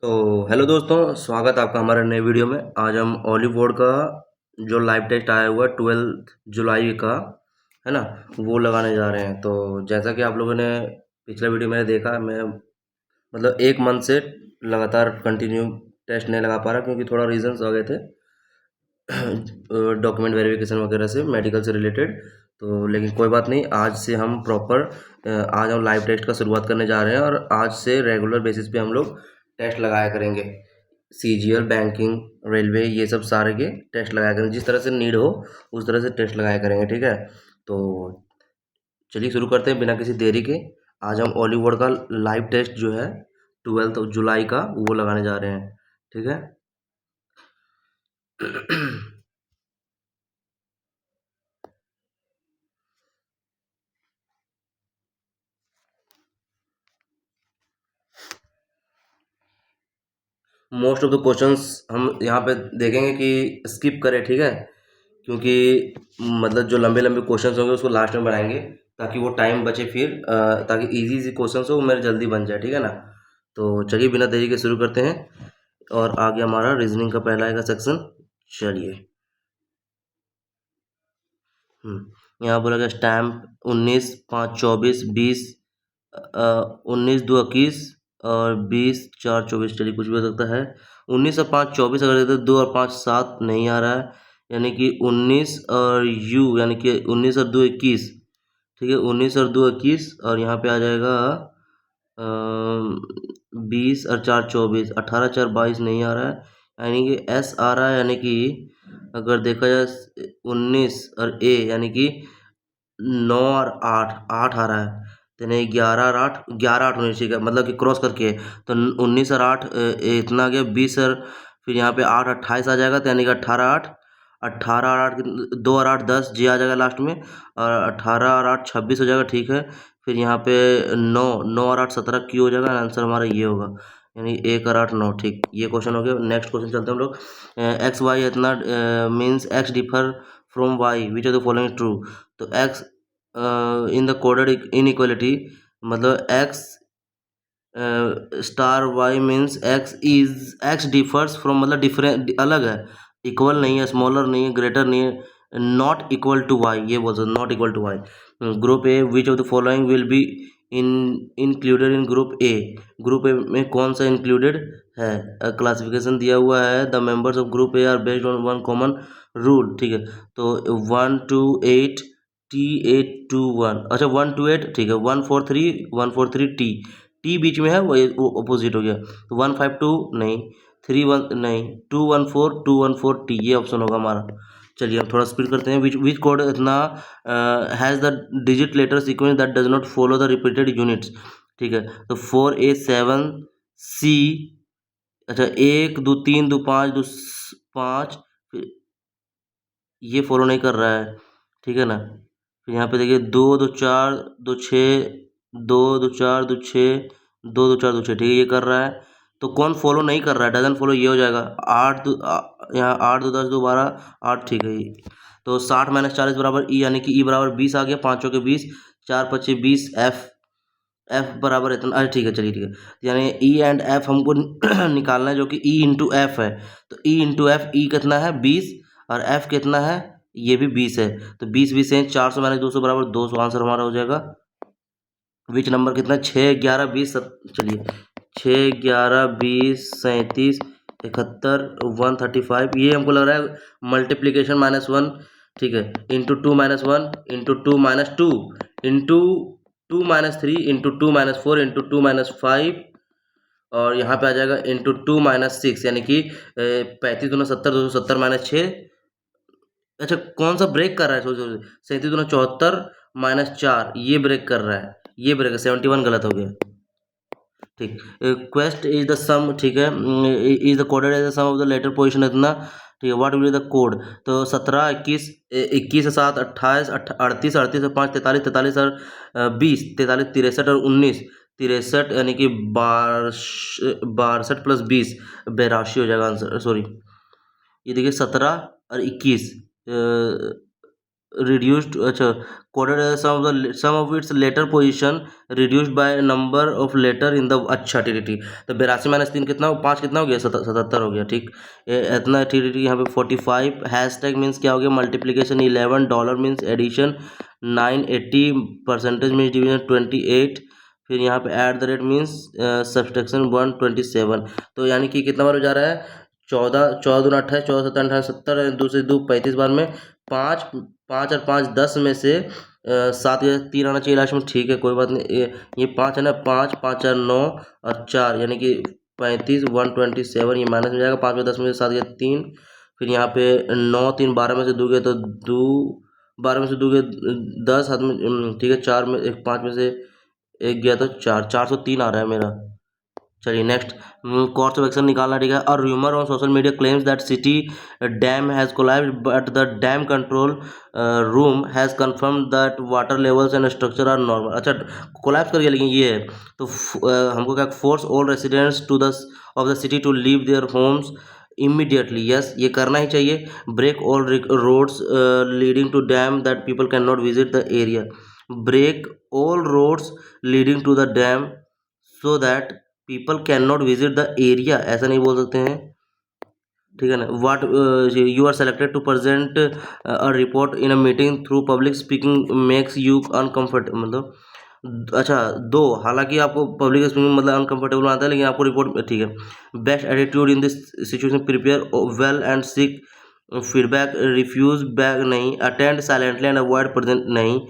तो हेलो दोस्तों, स्वागत है आपका हमारे नए वीडियो में। आज हम ऑलिव बोर्ड का जो लाइव टेस्ट आया हुआ है 12 जुलाई का, है ना, वो लगाने जा रहे हैं। तो जैसा कि आप लोगों ने पिछला वीडियो में देखा, मैं मतलब एक मंथ से लगातार कंटिन्यू टेस्ट नहीं लगा पा रहा क्योंकि थोड़ा रीजंस आ गए थे डॉक्यूमेंट वेरिफिकेशन वगैरह से, मेडिकल से रिलेटेड। तो लेकिन कोई बात नहीं, आज से हम प्रॉपर आज हम लाइव टेस्ट का शुरुआत करने जा रहे हैं और आज से रेगुलर बेसिस पे हम लोग टेस्ट लगाया करेंगे। सीजीएल, बैंकिंग, रेलवे, ये सब सारे के टेस्ट लगाया करेंगे। जिस तरह से नीड हो उस तरह से टेस्ट लगाया करेंगे, ठीक है। तो चलिए शुरू करते हैं बिना किसी देरी के। आज हम ऑलीवुड का लाइव टेस्ट जो है 12 जुलाई का वो लगाने जा रहे हैं, ठीक है। मोस्ट ऑफ द क्वेश्चंस हम यहाँ पे देखेंगे कि स्किप करें, ठीक है, क्योंकि मतलब जो लंबे लंबे क्वेश्चंस होंगे उसको लास्ट में बनाएंगे ताकि वो टाइम बचे फिर ताकि इजी इजी क्वेश्चंस हो वो मेरे जल्दी बन जाए, ठीक है ना। तो चलिए बिना देरी के शुरू करते हैं और आगे हमारा रीजनिंग का पहला आएगा सेक्शन। चलिए। यहाँ बोला गया स्टैम्प 19, 5, 24, 20, 19, 2, 21 और 20, 4, 24। चलिए कुछ भी हो सकता है। 19 और 5, 24 अगर देते 2 और 5, 7 नहीं आ रहा है, यानी कि 19 और यू यानी कि 19 और 2, 21, ठीक है। 19 और 2, 21 और यहाँ पे आ जाएगा 20 और 4, 24, 18, 4, 22 नहीं आ रहा है, यानी कि एस आ रहा है, यानी कि अगर देखा जाए 19 और यानी कि 9 और 8, 8 आ रहा है, तो नहीं 11 और 8, 11, 8 होनी चाहिए, मतलब कि क्रॉस करके है। तो 19 और 8 इतना आ गया 20 और फिर यहाँ पे 8, 28 आ जाएगा, तो यानी कि 18, 8, 18 और 8 2 और 8, 10 जी आ जाएगा लास्ट में, और 18 और 8, 26 हो जाएगा, ठीक है। फिर यहाँ पे 9, 9 और 8, 17 क्यू हो जाएगा। आंसर हमारा ये होगा, यानी 1 और 8, 9, ठीक। ये क्वेश्चन हो गया। नेक्स्ट क्वेश्चन चलते हैं हम लोग। एक्स वाई इतना means X differ from Y which of the following true. तो X in the coded inequality, मतलब X star Y means X differs from, मतलब डिफरेंट अलग है, इक्वल नहीं है, स्मॉलर नहीं है, ग्रेटर नहीं है, नॉट इक्वल टू वाई, ये बोल सकते not equal to Y. Group A which of the following will be in included in group A. Group A में कौन सा इंक्लूडेड है। क्लासिफिकेशन दिया हुआ है, the members of group A are based on one common rule, ठीक है। तो 1, 2, 8 T8, 2, 1, अच्छा 1, 2, 8, ठीक है। 1, 4, 3, 1, 4, 3 टी, टी बीच में है, वो अपोजिट हो गया। तो 1, 5, 2 नहीं, 3, 1 नहीं, 2, 1, 4, 2, 1, 4 टी, ये ऑप्शन होगा हमारा। चलिए हम थोड़ा स्पीड करते हैं। विच कोड इतना has the digit letter sequence that does not follow the repeated units, ठीक है। तो 4, A, 7, C, अच्छा 1, 2, 3, 2, 5, 2, 5, ये फॉलो नहीं कर रहा है, ठीक है ना। फिर यहाँ पे देखिए 2, 2, 4, 2, 6, 2, 2, 4, 2, 6, 2, 2, 4, 2, 6, ठीक है, ये कर रहा है। तो कौन फॉलो नहीं कर रहा है, डजन फॉलो, ये हो जाएगा 8, यहाँ 8, 2, 10, 2, 12, 8, ठीक है ये। तो 60 - 40 बराबर ई, यानी कि ई बराबर 20 आ गया, 5 के 20, 4, 25, 20, एफ बराबर इतना, अरे ठीक है, चलिए ठीक है। यानी ई एंड एफ हमको निकालना है, जो कि ई इंटू एफ है। तो ई इंटू एफ, ई कितना है 20 और एफ कितना है, ये भी 20 है। तो 20, 20 से 400 - 200 बराबर 200, आंसर हमारा हो जाएगा। विच नंबर कितना है, 6, 11, 20, चलिए 6, 11, 20, 37, 71, 135, ये हमको लग रहा है मल्टीप्लीकेशन -1, ठीक है, into 2, -1 into 2, into 2, 3 into 2, 4 into 2, 5, और यहाँ पे आ जाएगा इंटू 2, 6, यानी कि 35, 2, 70, 270, अच्छा कौन सा ब्रेक कर रहा है, सोचो 37, 2, 74, -4, ये ब्रेक कर रहा है, ये ब्रेक है, 71 गलत हो गया, ठीक। क्वेस्ट इज द सम, ठीक है, is the coded as the sum of the letter position इतना, ठीक है। What will be the code. तो 17, 21, 21 से 7, 28, 38, 38 से 5, 43, 43 और 20, 43, 63 और 19, 63, यानी कि 62 प्लस 20, 82 हो जाएगा आंसर, सॉरी। ये देखिए 17 और 21, reduced, अच्छा, quoted as some of its later position reduced by number of letter in the, अच्छा ठीक है ठीक। तो 82 - 3 कितना हो, 5 कितना हो गया, 77 हो गया, ठीक। इतना ठीक है ठीक। यहाँ पे 45 हैशटैग मीन्स क्या हो गया, multiplication 11, dollar means addition 9, 80 percentage means division 28, फिर यहाँ पे at the rate means subtraction 127। तो यानी कि कितना बार हो जा रहा है, 14, 14 दूना 28, 14 7 28 70, दूसरे दो 35 बार में, 5, 5 और 5 10 में से 7 या 3 आना चाहिए लास्ट में, ठीक है कोई बात नहीं। ये 5 है ना, 5, 5 4 9 और 4 यानी कि 35, 127, ये माइनस में जाएगा, 5 में 10 में से 7 या 3, फिर यहाँ पे 9 3 12 में से दोगे तो 2, 12 में से दोगे 10, हाथ में ठीक है, 4 में एक 5 में से एक गया तो 4, 403 आ रहा है मेरा। चलिए नेक्स्ट, कोर्स ऑफ एक्शन निकालना, ठीक है। और rumour on social media claims that city dam has collapsed but the dam control room has confirm that water levels and structure are normal. अच्छा, कोलैप्स कर गया, लेकिन ये है तो हमको क्या, force all residents to the of the city to leave their homes immediately, yes ये करना ही चाहिए। Break all roads leading to dam that people can not visit the area, break all roads leading to the dam so that people can not visit the area, ऐसा नहीं बोल सकते हैं, ठीक है ना। What you are selected to present a report in a meeting through public speaking makes you uncomfortable, मतलब अच्छा दो, हालांकि आपको पब्लिक स्पीकिंग मतलब अनकंफर्टेबल आता है, लेकिन आपको रिपोर्ट, ठीक है। Best attitude in this situation, prepare well and seek feedback, refuse back नहीं, attend silently and avoid present नहीं,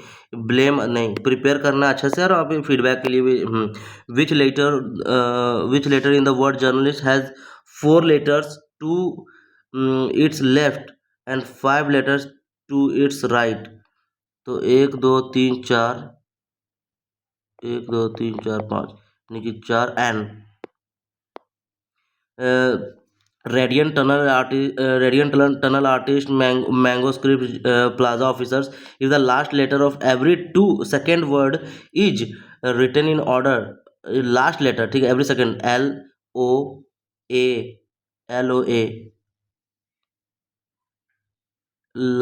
ब्लेम नहीं, प्रिपेयर करना अच्छे से और आप फीडबैक के लिए भी। Which letter in the word journalist has 4 letters to its left and 5 letters to its right. तो 1 2 3 4, 1 2 3 4 5 यानी कि 4 N. Radiant tunnel artist, mango script, plaza officers. If the last letter of every 2 second word is written in order, last letter ठीक है, every second, LOA, LOA,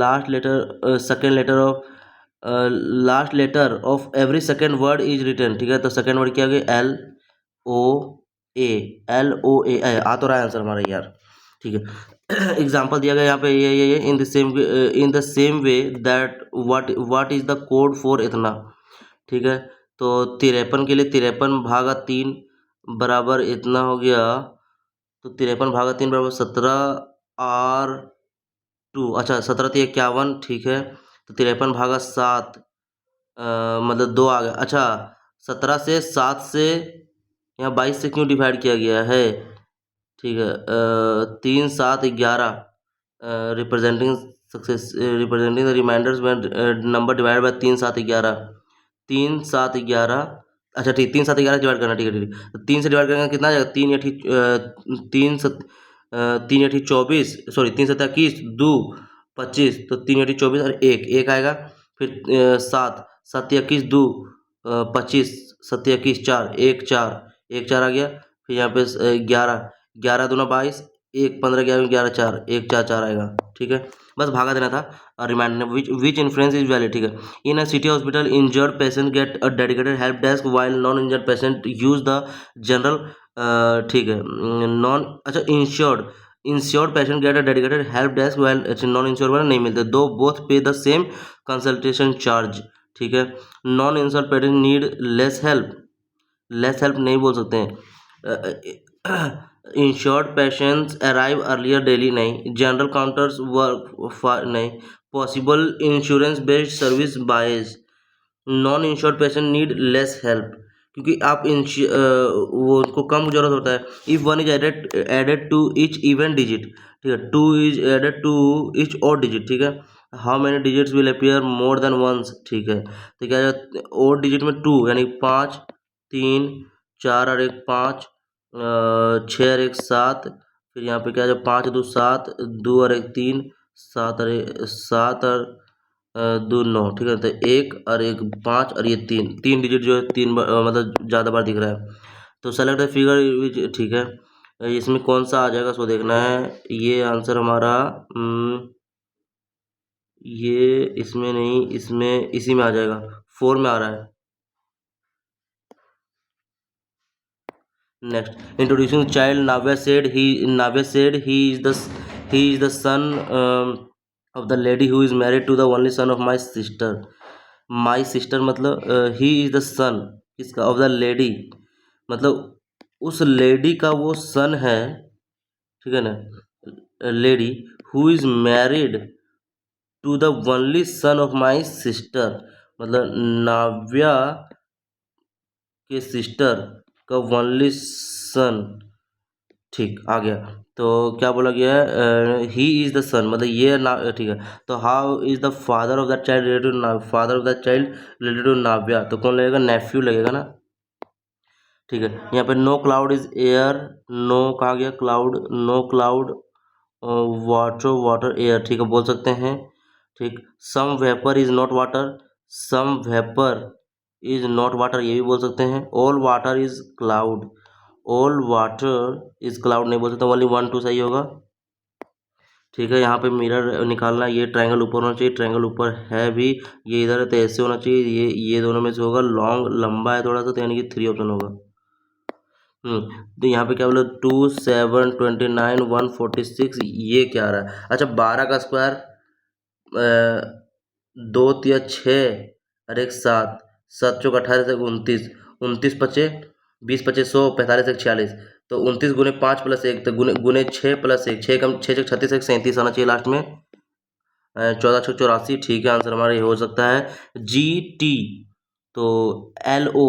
last letter, second letter of last letter of every second word is written, ठीक है। तो second word क्या हो गया, LOA, LOA, आ तो रहा है आंसर हमारा यार, ठीक है। एग्जाम्पल दिया गया यहाँ पे, ये in the same way that what is the code for इतना, ठीक है। तो 53 के लिए 53/3 बराबर इतना हो गया, तो 53/3 बराबर 17R2, अच्छा 17×3 = 51, ठीक है। तो 53/7 मतलब 2 आ गया, अच्छा 17 से 7 से यहाँ 22 से क्यों डिवाइड किया गया है, ठीक है। 3 7 11 representing success, representing the reminders when number divide by 3 7 11, 3 7 11, अच्छा ठीक, 3 7 11 डिवाइड करना, ठीक है ठीक है। तो 3 से डिवाइड करेंगे कितना आ जाएगा, 3 8 24, सॉरी 3 7 21 2 25, तो 3 8 24 और एक आएगा, फिर 7 7 21 2 25, 7 21 4 1 4 1 4 आ गया, फिर यहाँ पे 11 11 दूना 22, 1 15 11 11 4 1 4 4 आएगा, ठीक है। बस भागा देना था। और reminder, which influence is valid, ठीक है। In a city hospital injured patient get a dedicated help desk while non injured patient use the general, ठीक है। नॉन, अच्छा insured patient get a dedicated help desk while, अच्छा non insured वाला नहीं मिलते, दो बोथ पे द सेम कंसल्टेशन चार्ज, ठीक है। Non insured patient need less help नहीं बोल सकते हैं। Insured patients arrive earlier daily नहीं, जनरल काउंटर्स वर्क नहीं, possible insurance based service buys, non insured patient need less help, क्योंकि आप वो उनको कम जरूरत होता है। If one is added to each even digit, ठीक है, 2 इज एडेड टू ईच और डिजिट, ठीक है। How many digits will appear more than once, ठीक है। तो क्या और डिजिट में 2 यानी 5 3 4 और 1 5, 6 और 1 7, फिर यहाँ पे क्या है, 5 2 7, 2 और 1 3, 7 और 7 और 2 9, ठीक है। तो 1 और 1 5 और ये 3 डिजिट जो है 3 मतलब ज़्यादा बार दिख रहा है। तो सेलेक्ट द फिगर विच, ठीक है। इसमें कौन सा आ जाएगा सो देखना है। ये आंसर हमारा ये इसमें नहीं, इसमें इसी में आ जाएगा, 4 में आ रहा है। Next, introducing child, Navya said he is the son of the lady who is married to the only son of my sister. My sister मतलब he is the son किसका, of the lady, मतलब उस lady का वो सन है, ठीक है ना, lady who is married to the only son of my sister, मतलब नाव्या के सिस्टर का ओनली सन। ठीक, आ गया। तो क्या बोला गया है, ही इज द सन, मतलब ये ना, ठीक है। तो how is the father of that child related to, father of that child related to Navya, तो कौन लगेगा, नेफ्यू लगेगा ना। ठीक है, यहाँ पे no cloud is air, no कहा गया cloud, no cloud water, water air, ठीक है, बोल सकते हैं। ठीक, some vapour is not water, some vapour is not water, ये भी बोल सकते हैं। All water is cloud, all water is cloud नहीं बोल सकते, ओनली 1 2 सही होगा। ठीक है, यहाँ पे मिरर निकालना, ये ट्रायंगल ऊपर होना चाहिए, ट्रायंगल ऊपर है भी, ये इधर है तो ऐसे होना चाहिए, ये दोनों में से होगा, लॉन्ग लंबा है थोड़ा सा, तो यानी कि 3 ऑप्शन होगा। तो यहाँ पे क्या बोला, 2 7 29 146, ये क्या आ रहा है, अच्छा 12 का स्क्वायर, 2 तिया 6 और 1 7, 7 चौक 18 से 29, 29 पचे 20 पचे 100, 45 एक 46, तो 29 गुने 5 प्लस 1, तो गुने गुने 6 प्लस 1, 6 कम 6 36, 1 37 आना चाहिए लास्ट में, 14 छः 84, ठीक है, आंसर हमारा ये हो सकता है जी टी। तो एल ओ,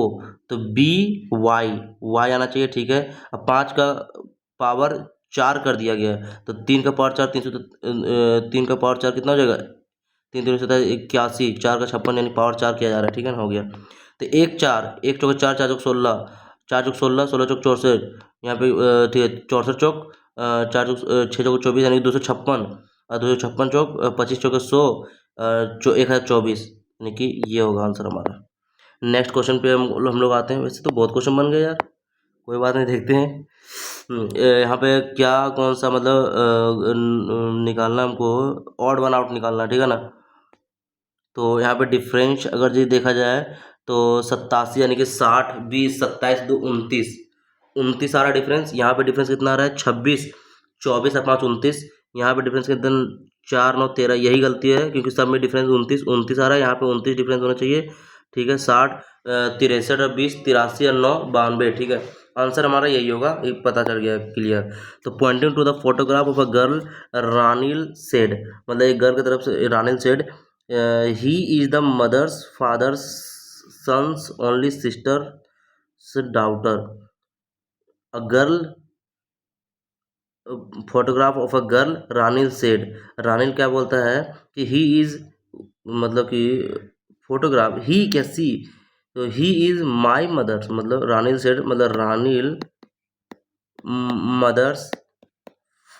तो बी वाई, वाई आना चाहिए, ठीक है। अब 5 का पावर 4 कर दिया गया है, तो 3 का पावर 4 300, 3 का पावर 4 कितना हो जाएगा, 3 3 81, 4 का 56, यानी पावर 4 किया जा रहा है, ठीक है ना, हो गया। तो 1 4, 1 चौक 4 4 चौक 16, 4 चौक 16, 16 चौक 64, यहाँ पे ठीक है 64 चौक, 4 चौक 6 चौक 24, यानी 256, और 256 चौक 25 चौक 100, 1024, यानी कि ये होगा आंसर हमारा। नेक्स्ट क्वेश्चन पे हम लोग आते हैं, वैसे तो बहुत क्वेश्चन बन गए यार, कोई बात नहीं, देखते हैं। यहाँ पे क्या कौन सा मतलब निकालना हमको, ऑड वन आउट निकालना, ठीक है ना। तो यहाँ पे डिफरेंस अगर ये देखा जाए तो 87, यानी कि 60 20 27 2 29, 29 आ रहा डिफरेंस, यहाँ पे डिफरेंस कितना आ रहा है 26, 24 और 5 29, यहाँ पे डिफरेंस कितना 4 9 13, यही गलती है क्योंकि सब में डिफरेंस 29 29 आ रहा है, यहाँ पे 29 डिफरेंस होना चाहिए, ठीक है। 60 63 और 20 83 और 9 92, ठीक है, आंसर हमारा यही होगा, ये पता चल गया क्लियर। तो pointing to the photograph of a girl, Ranil said, मतलब एक गर्ल की तरफ से Ranil said, he is the mother's fathers sons only sister daughter, a girl, photograph of a girl, Ranil said, Ranil क्या बोलता है कि ही इज, मतलब कि फोटोग्राफ, ही क्या सी, तो ही इज माई मदर्स, मतलब रानील सेड मतलब Ranil mothers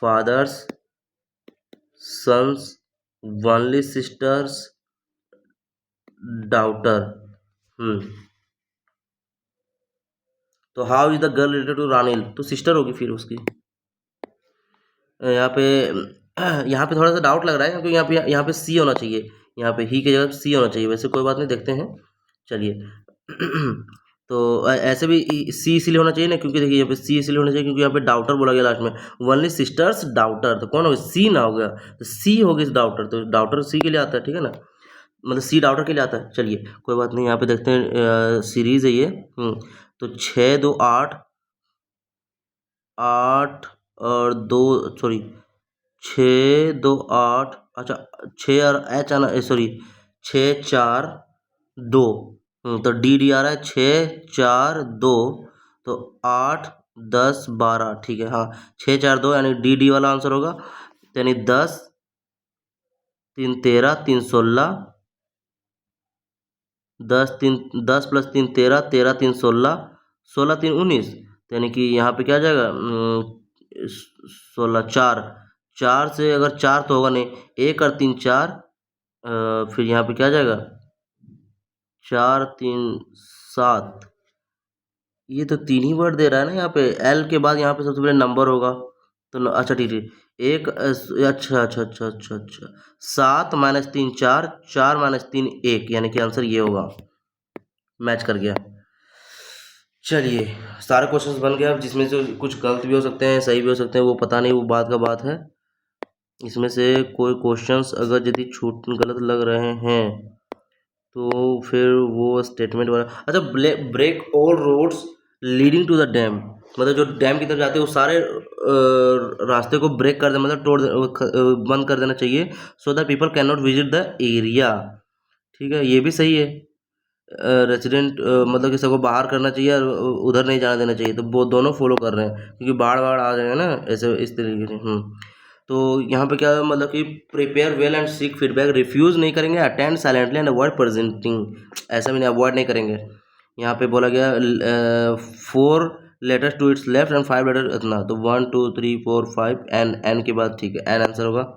fathers sons only sisters daughter. तो how is the girl related to Ranil, तो सिस्टर होगी फिर उसकी। यहाँ पे यहाँ पे थोड़ा सा डाउट लग रहा है क्योंकि यहाँ पे सी होना चाहिए, यहाँ पे ही की जगह सी होना चाहिए, वैसे कोई बात नहीं, देखते हैं, चलिए। तो ऐसे भी सी इसीलिए होना चाहिए ना, क्योंकि देखिए यहाँ पे सी इसीलिए होना चाहिए क्योंकि यहाँ पे डाउटर बोला गया लास्ट में, ओनली सिस्टर्स डाउटर, तो कौन होगा, सी ना हो गया, तो सी होगी इस डाउटर, तो डाउटर सी के लिए आता है, ठीक है ना, मतलब सी डाउटर के लिए आता है, चलिए कोई बात नहीं। यहाँ पे देखते हैं सीरीज है ये, तो 6 2 8, 8 और 2, सॉरी 6 2 8, अच्छा 6 और एच आना, सॉरी 6 4 2, तो डी डी आ रहा है 6 4 2, तो 8 10 12, ठीक है, हाँ 6 4 2, यानी डी डी वाला आंसर होगा, तो यानी 10 3 13 3 16, 10 प्लस 3 13, 13 3 16, 16 3 19, तो यानी कि यहाँ पे क्या आ जाएगा, 16 4, 4 से अगर 4 तो होगा नहीं, 1 और 3 4, फिर यहाँ पे क्या आ जाएगा 4 3 7, ये तो 3 ही वर्ड दे रहा है ना, यहाँ पे एल के बाद यहाँ पे सबसे पहले नंबर होगा, तो अच्छा ठीक ठीक, एक अच्छा अच्छा अच्छा अच्छा अच्छा, 7 - 3 4, 4 - 3 1, यानी कि आंसर ये होगा, मैच कर गया। चलिए, सारे क्वेश्चंस बन गए। अब जिसमें से कुछ गलत भी हो सकते हैं, सही भी हो सकते हैं, वो पता नहीं, वो बात का बात है। इसमें से कोई क्वेश्चंस अगर यदि छूट गलत लग रहे हैं तो फिर वो स्टेटमेंट वाला, अच्छा, break all roads leading to the dam, मतलब जो डैम की तरफ जाते हैं वो सारे रास्ते को ब्रेक कर दे, मतलब बंद कर देना चाहिए, सो that people can not visit the area. ठीक है, ये भी सही है। रेसिडेंट मतलब कि सबको बाहर करना चाहिए और उधर नहीं जाने देना चाहिए, तो वो दोनों फॉलो कर रहे हैं, क्योंकि बाढ़ बाढ़ आ जाएगा ना, ऐसे इस तरीके से। तो यहाँ पे क्या है, मतलब कि prepare well and seek feedback, refuse नहीं करेंगे, attend silently and avoid presenting, ऐसा भी नहीं, अवॉइड नहीं करेंगे। यहाँ पे बोला गया 4 letters to its left and 5 letter इतना, तो 1 2 3 4 5 एन के बाद, ठीक है, एन आंसर होगा।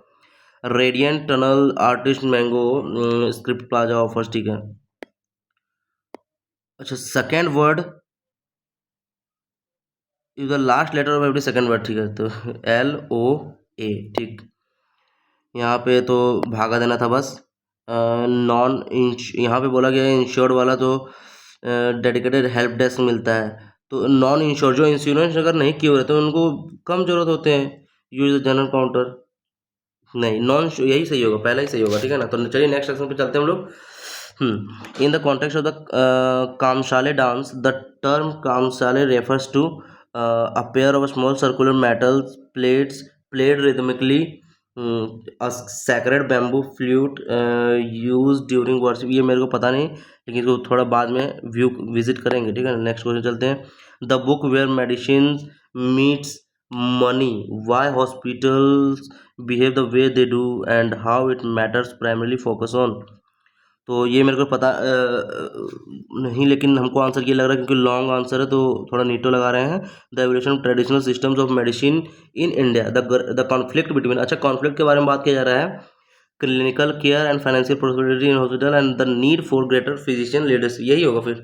Radiant tunnel, artist mango, script plaza offers, ठीक है। अच्छा, second word is the last letter of every second word, ठीक है, तो LOA, ठीक। यहाँ पे तो भागा देना था बस। नॉन इंश यहाँ पे बोला गया है इंश्योर्ड वाला, तो डेडिकेटेड हेल्प डेस्क मिलता है, तो नॉन इंश्योर्ड जो इंश्योरेंस अगर नहीं किए हुए रहते हैं उनको कम जरूरत होते हैं, यूज द जनरल काउंटर। नहीं, नॉन, यही सही होगा, पहला ही सही होगा, ठीक है ना। तो चलिए नेक्स्ट सेक्शन पे चलते हैं हम लोग। In the context of the Kamsale dance, the term Kamsale refers to a pair of small circular metal plates played rhythmically, a sacred bamboo flute used during worship। ये मेरे को पता नहीं, लेकिन इसको थोड़ा बाद में विजिट करेंगे, ठीक है। नेक्स्ट क्वेश्चन चलते हैं। The book where medicine meets money, why hospitals behave the way they do and how it matters primarily focus on. तो ये मेरे को पता नहीं, लेकिन हमको आंसर ये लग रहा है क्योंकि लॉन्ग आंसर है, तो थोड़ा नीटो लगा रहे हैं। The evolution of traditional systems of medicine in India, the conflict between, अच्छा, कॉन्फ्लिक्ट के बारे में बात किया जा रहा है। Clinical care and financial prosperity in hospital and the need for greater physician leaders, यही होगा फिर।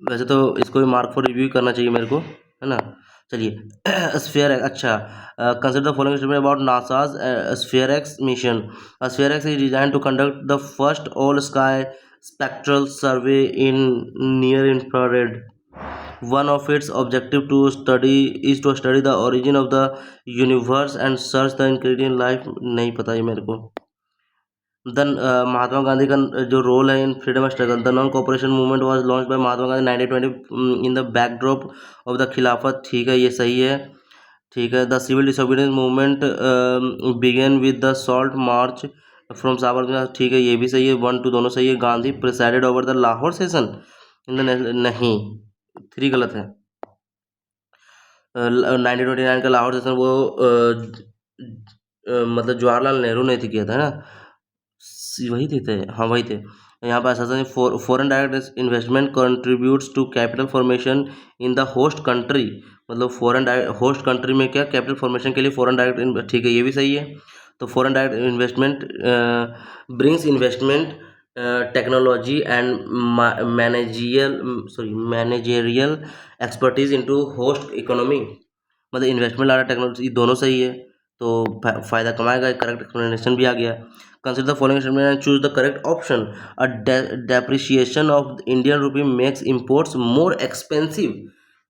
वैसे तो इसको भी मार्क फॉर रिव्यू करना चाहिए मेरे को, है ना। चलिए, स्फीयर एक्स, अच्छा, consider the following statement about NASA's sphere X mission. Sphere X is design to conduct the first all sky spectral survey in near infrared. One of its objective to study is to study the origin of the universe and search the ingredient life, नहीं पता ये मेरे को। Then Mahatma Gandhi का जो role है in freedom struggle, the non cooperation movement was launched by Mahatma Gandhi 1920 in the backdrop of the Khilafat, ठीक है, ये सही है, ठीक है। The civil disobedience movement began with the salt march from Sabarmati, ठीक है, ये भी सही है, 1 2 दोनों सही है। Gandhi presided over the Lahore session in the, नहीं, 3 गलत है। 1929 का लाहौर सेशन वो मतलब जवाहरलाल नेहरू ने तो किया था ना, वही थे, हाँ वही थे। यहाँ पर ऐसा foreign direct investment contributes to capital formation in the host country, मतलब फॉरेन होस्ट कंट्री में क्या कैपिटल फॉर्मेशन के लिए फॉरेन डायरेक्ट, ठीक है, ये भी सही है। तो foreign direct investment brings investment technology and managerial expertise into host economy, मतलब इन्वेस्टमेंट लाना, टेक्नोलॉजी, दोनों सही है, तो फ़ायदा कमाएगा, करेक्ट एक्सप्लेनेशन भी आ गया। Consider the following statement and choose the correct option. A depreciation of Indian rupee makes imports more expensive,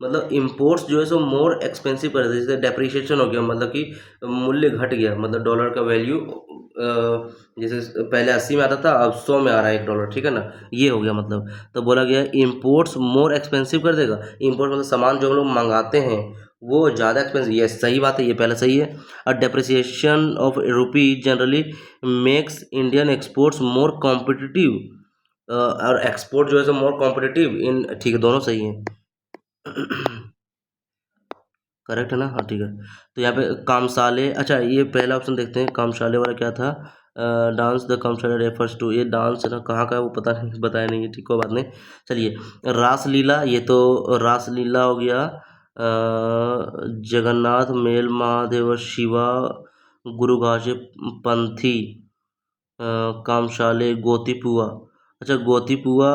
मतलब इम्पोर्ट्स जो है सो मोर एक्सपेंसिव कर देते हैं, जैसे डेप्रिसिएशन हो गया, मतलब कि मूल्य घट गया, मतलब डॉलर का वैल्यू जैसे पहले 80 में आता था, अब 100 में आ रहा है $1, ठीक है ना, ये हो गया मतलब। तो बोला गया इम्पोर्ट्स मोर एक्सपेंसिव कर देगा, इम्पोर्ट मतलब सामान जो हम लोग मंगाते हैं वो ज़्यादा एक्सपेंसिव, ये सही बात है, ये पहले सही है। अ depreciation of rupee generally makes Indian exports more competitive, और एक्सपोर्ट जो है सो मोर कॉम्पिटिटिव इन, ठीक है, दोनों सही हैं। करेक्ट है ना, हाँ ठीक है। तो यहाँ पे कामसाले, अच्छा, ये पहला ऑप्शन देखते हैं, कामसाले वाला क्या था। डांस द कामसाले रेफर्स टू, ये डांस है ना, कहाँ का है वो पता नहीं, बताया नहीं है, ठीक, कोई बात नहीं। चलिए, रासलीला, ये तो रासलीला हो गया। जगन्नाथ मेल महादेव शिवा गुरु घाचे पंथी, कामशाले गोतीपुआ, अच्छा गोतीपुआ,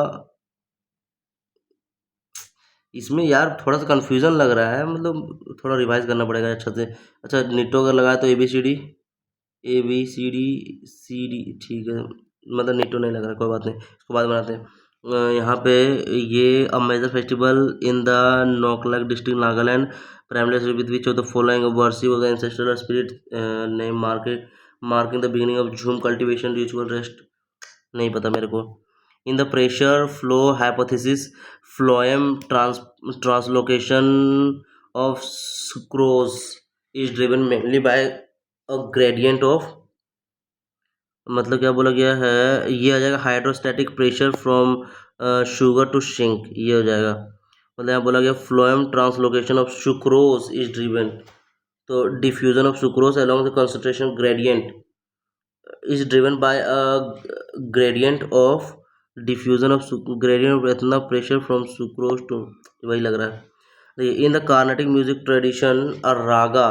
इसमें यार थोड़ा सा कन्फ्यूज़न लग रहा है, मतलब थोड़ा रिवाइज़ करना पड़ेगा अच्छा से। अच्छा, निट्टो अगर लगाया तो ABCD, ABCD, CD, ठीक है, मतलब निट्टो नहीं लग रहा, कोई बात नहीं, इसको बाद में बनाते हैं। यहाँ पे ये a major festival in the Noklak district Nagaland, primarily with which of the following worship of the ancestral spirit name market marking the beginning of jhum cultivation ritual rest, नहीं पता मेरे को। In the pressure flow hypothesis, phloem translocation of sucrose is driven mainly by a gradient of, मतलब क्या बोला गया है, ये आ जाएगा hydrostatic pressure from sugar to sink, ये हो जाएगा। मतलब यहाँ बोला गया phloem translocation of sucrose is driven, तो diffusion of sucrose along the concentration gradient is driven by a gradient of diffusion of gradient of ethanol pressure from sucrose to, वही लग रहा है। In the Carnatic music tradition, a raga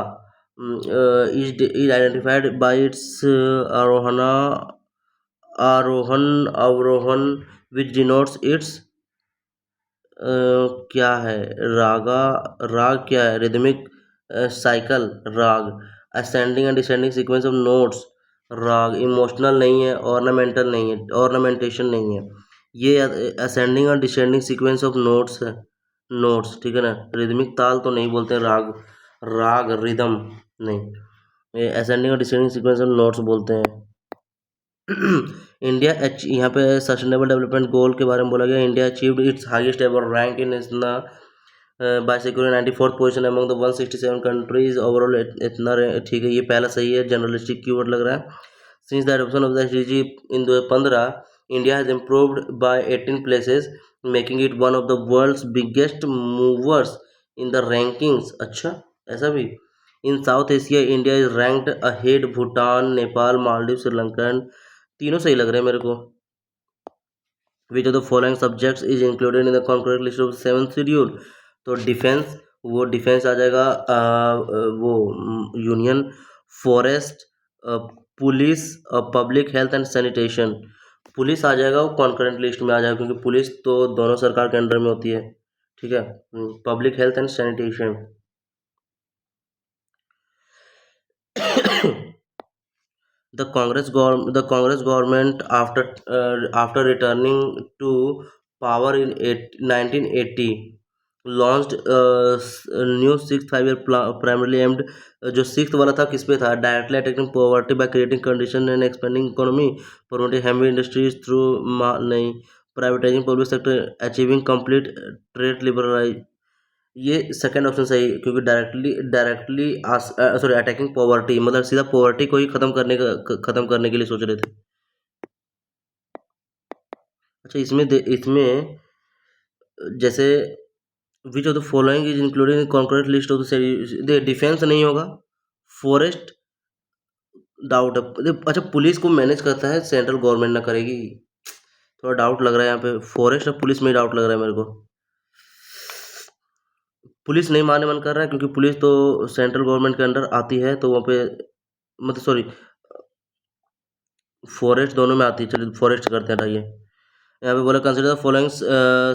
is identified by its arohan which denotes its क्या है, रागा, राग क्या है, rhythmic cycle राग, ascending and descending sequence of notes राग, इमोशनल नहीं है, ऑर्नामेंटल नहीं है, ऑर्नामेंटेशन नहीं है, ये असेंडिंग और डिसेंडिंग सीक्वेंस ऑफ नोट्स है, नोट्स, ठीक है ना। रिदमिक ताल तो नहीं बोलते हैं, राग, राग रिदम नहीं, ये असेंडिंग और डिसेंडिंग सीक्वेंस ऑफ नोट्स बोलते हैं। इंडिया यहाँ पे सस्टेनेबल डेवलपमेंट गोल के बारे में बोला गया, India achieved it's highest ever rank in by securing 94th position among the 167 countries overall, इतना ठीक है, ये पहला सही है, जनरलिस्टिक कीवर्ड लग रहा है। Since the adoption of the SDG in 2015, India has improved by 18 places, making it one of the world's biggest movers in the rankings. अच्छा, ऐसा भी। In South Asia India is ranked ahead Bhutan, Nepal, Maldives, Sri Lanka, तीनों सही लग रहे हैं मेरे को। Which of the following subjects is included in the concurrent list of 7th schedule, तो डिफेंस, वो डिफेंस आ जाएगा, वो union, forest, police, public health and sanitation, police आ जाएगा, वो कॉन्करेंट लिस्ट में आ जाएगा, क्योंकि पुलिस तो दोनों सरकार के अंडर में होती है, ठीक है। Public health and sanitation. The Congress government after returning to power in 1980 launched a new sixth five-year plan primarily aimed, जो सिक्स वाला था किस पे था, directly attacking poverty by creating condition and expending economy, promoting heavy industries through नहीं, privatising public sector, achieving complete trade liberalise, ये second option सही है, क्योंकि डायरेक्टली सॉरी अटैकिंग पॉवर्टी, मतलब सीधा पॉवर्टी को ही खत्म करने के लिए सोच रहे थे। अच्छा, इसमें जैसे विच of the following is included in concurrent list of the, defence नहीं होगा, फॉरेस्ट डाउट है, अच्छा पुलिस को मैनेज करता है सेंट्रल गवर्नमेंट ना करेगी, थोड़ा डाउट लग रहा है यहाँ पे, फॉरेस्ट और पुलिस में डाउट लग रहा है मेरे को। पुलिस नहीं मानने मन कर रहा है, क्योंकि पुलिस तो सेंट्रल गवर्नमेंट के अंडर आती है, तो वहाँ पे मतलब सॉरी फॉरेस्ट दोनों में आती है, चलिए फॉरेस्ट करते हैं, हटाइए। यहाँ पे बोला consider the following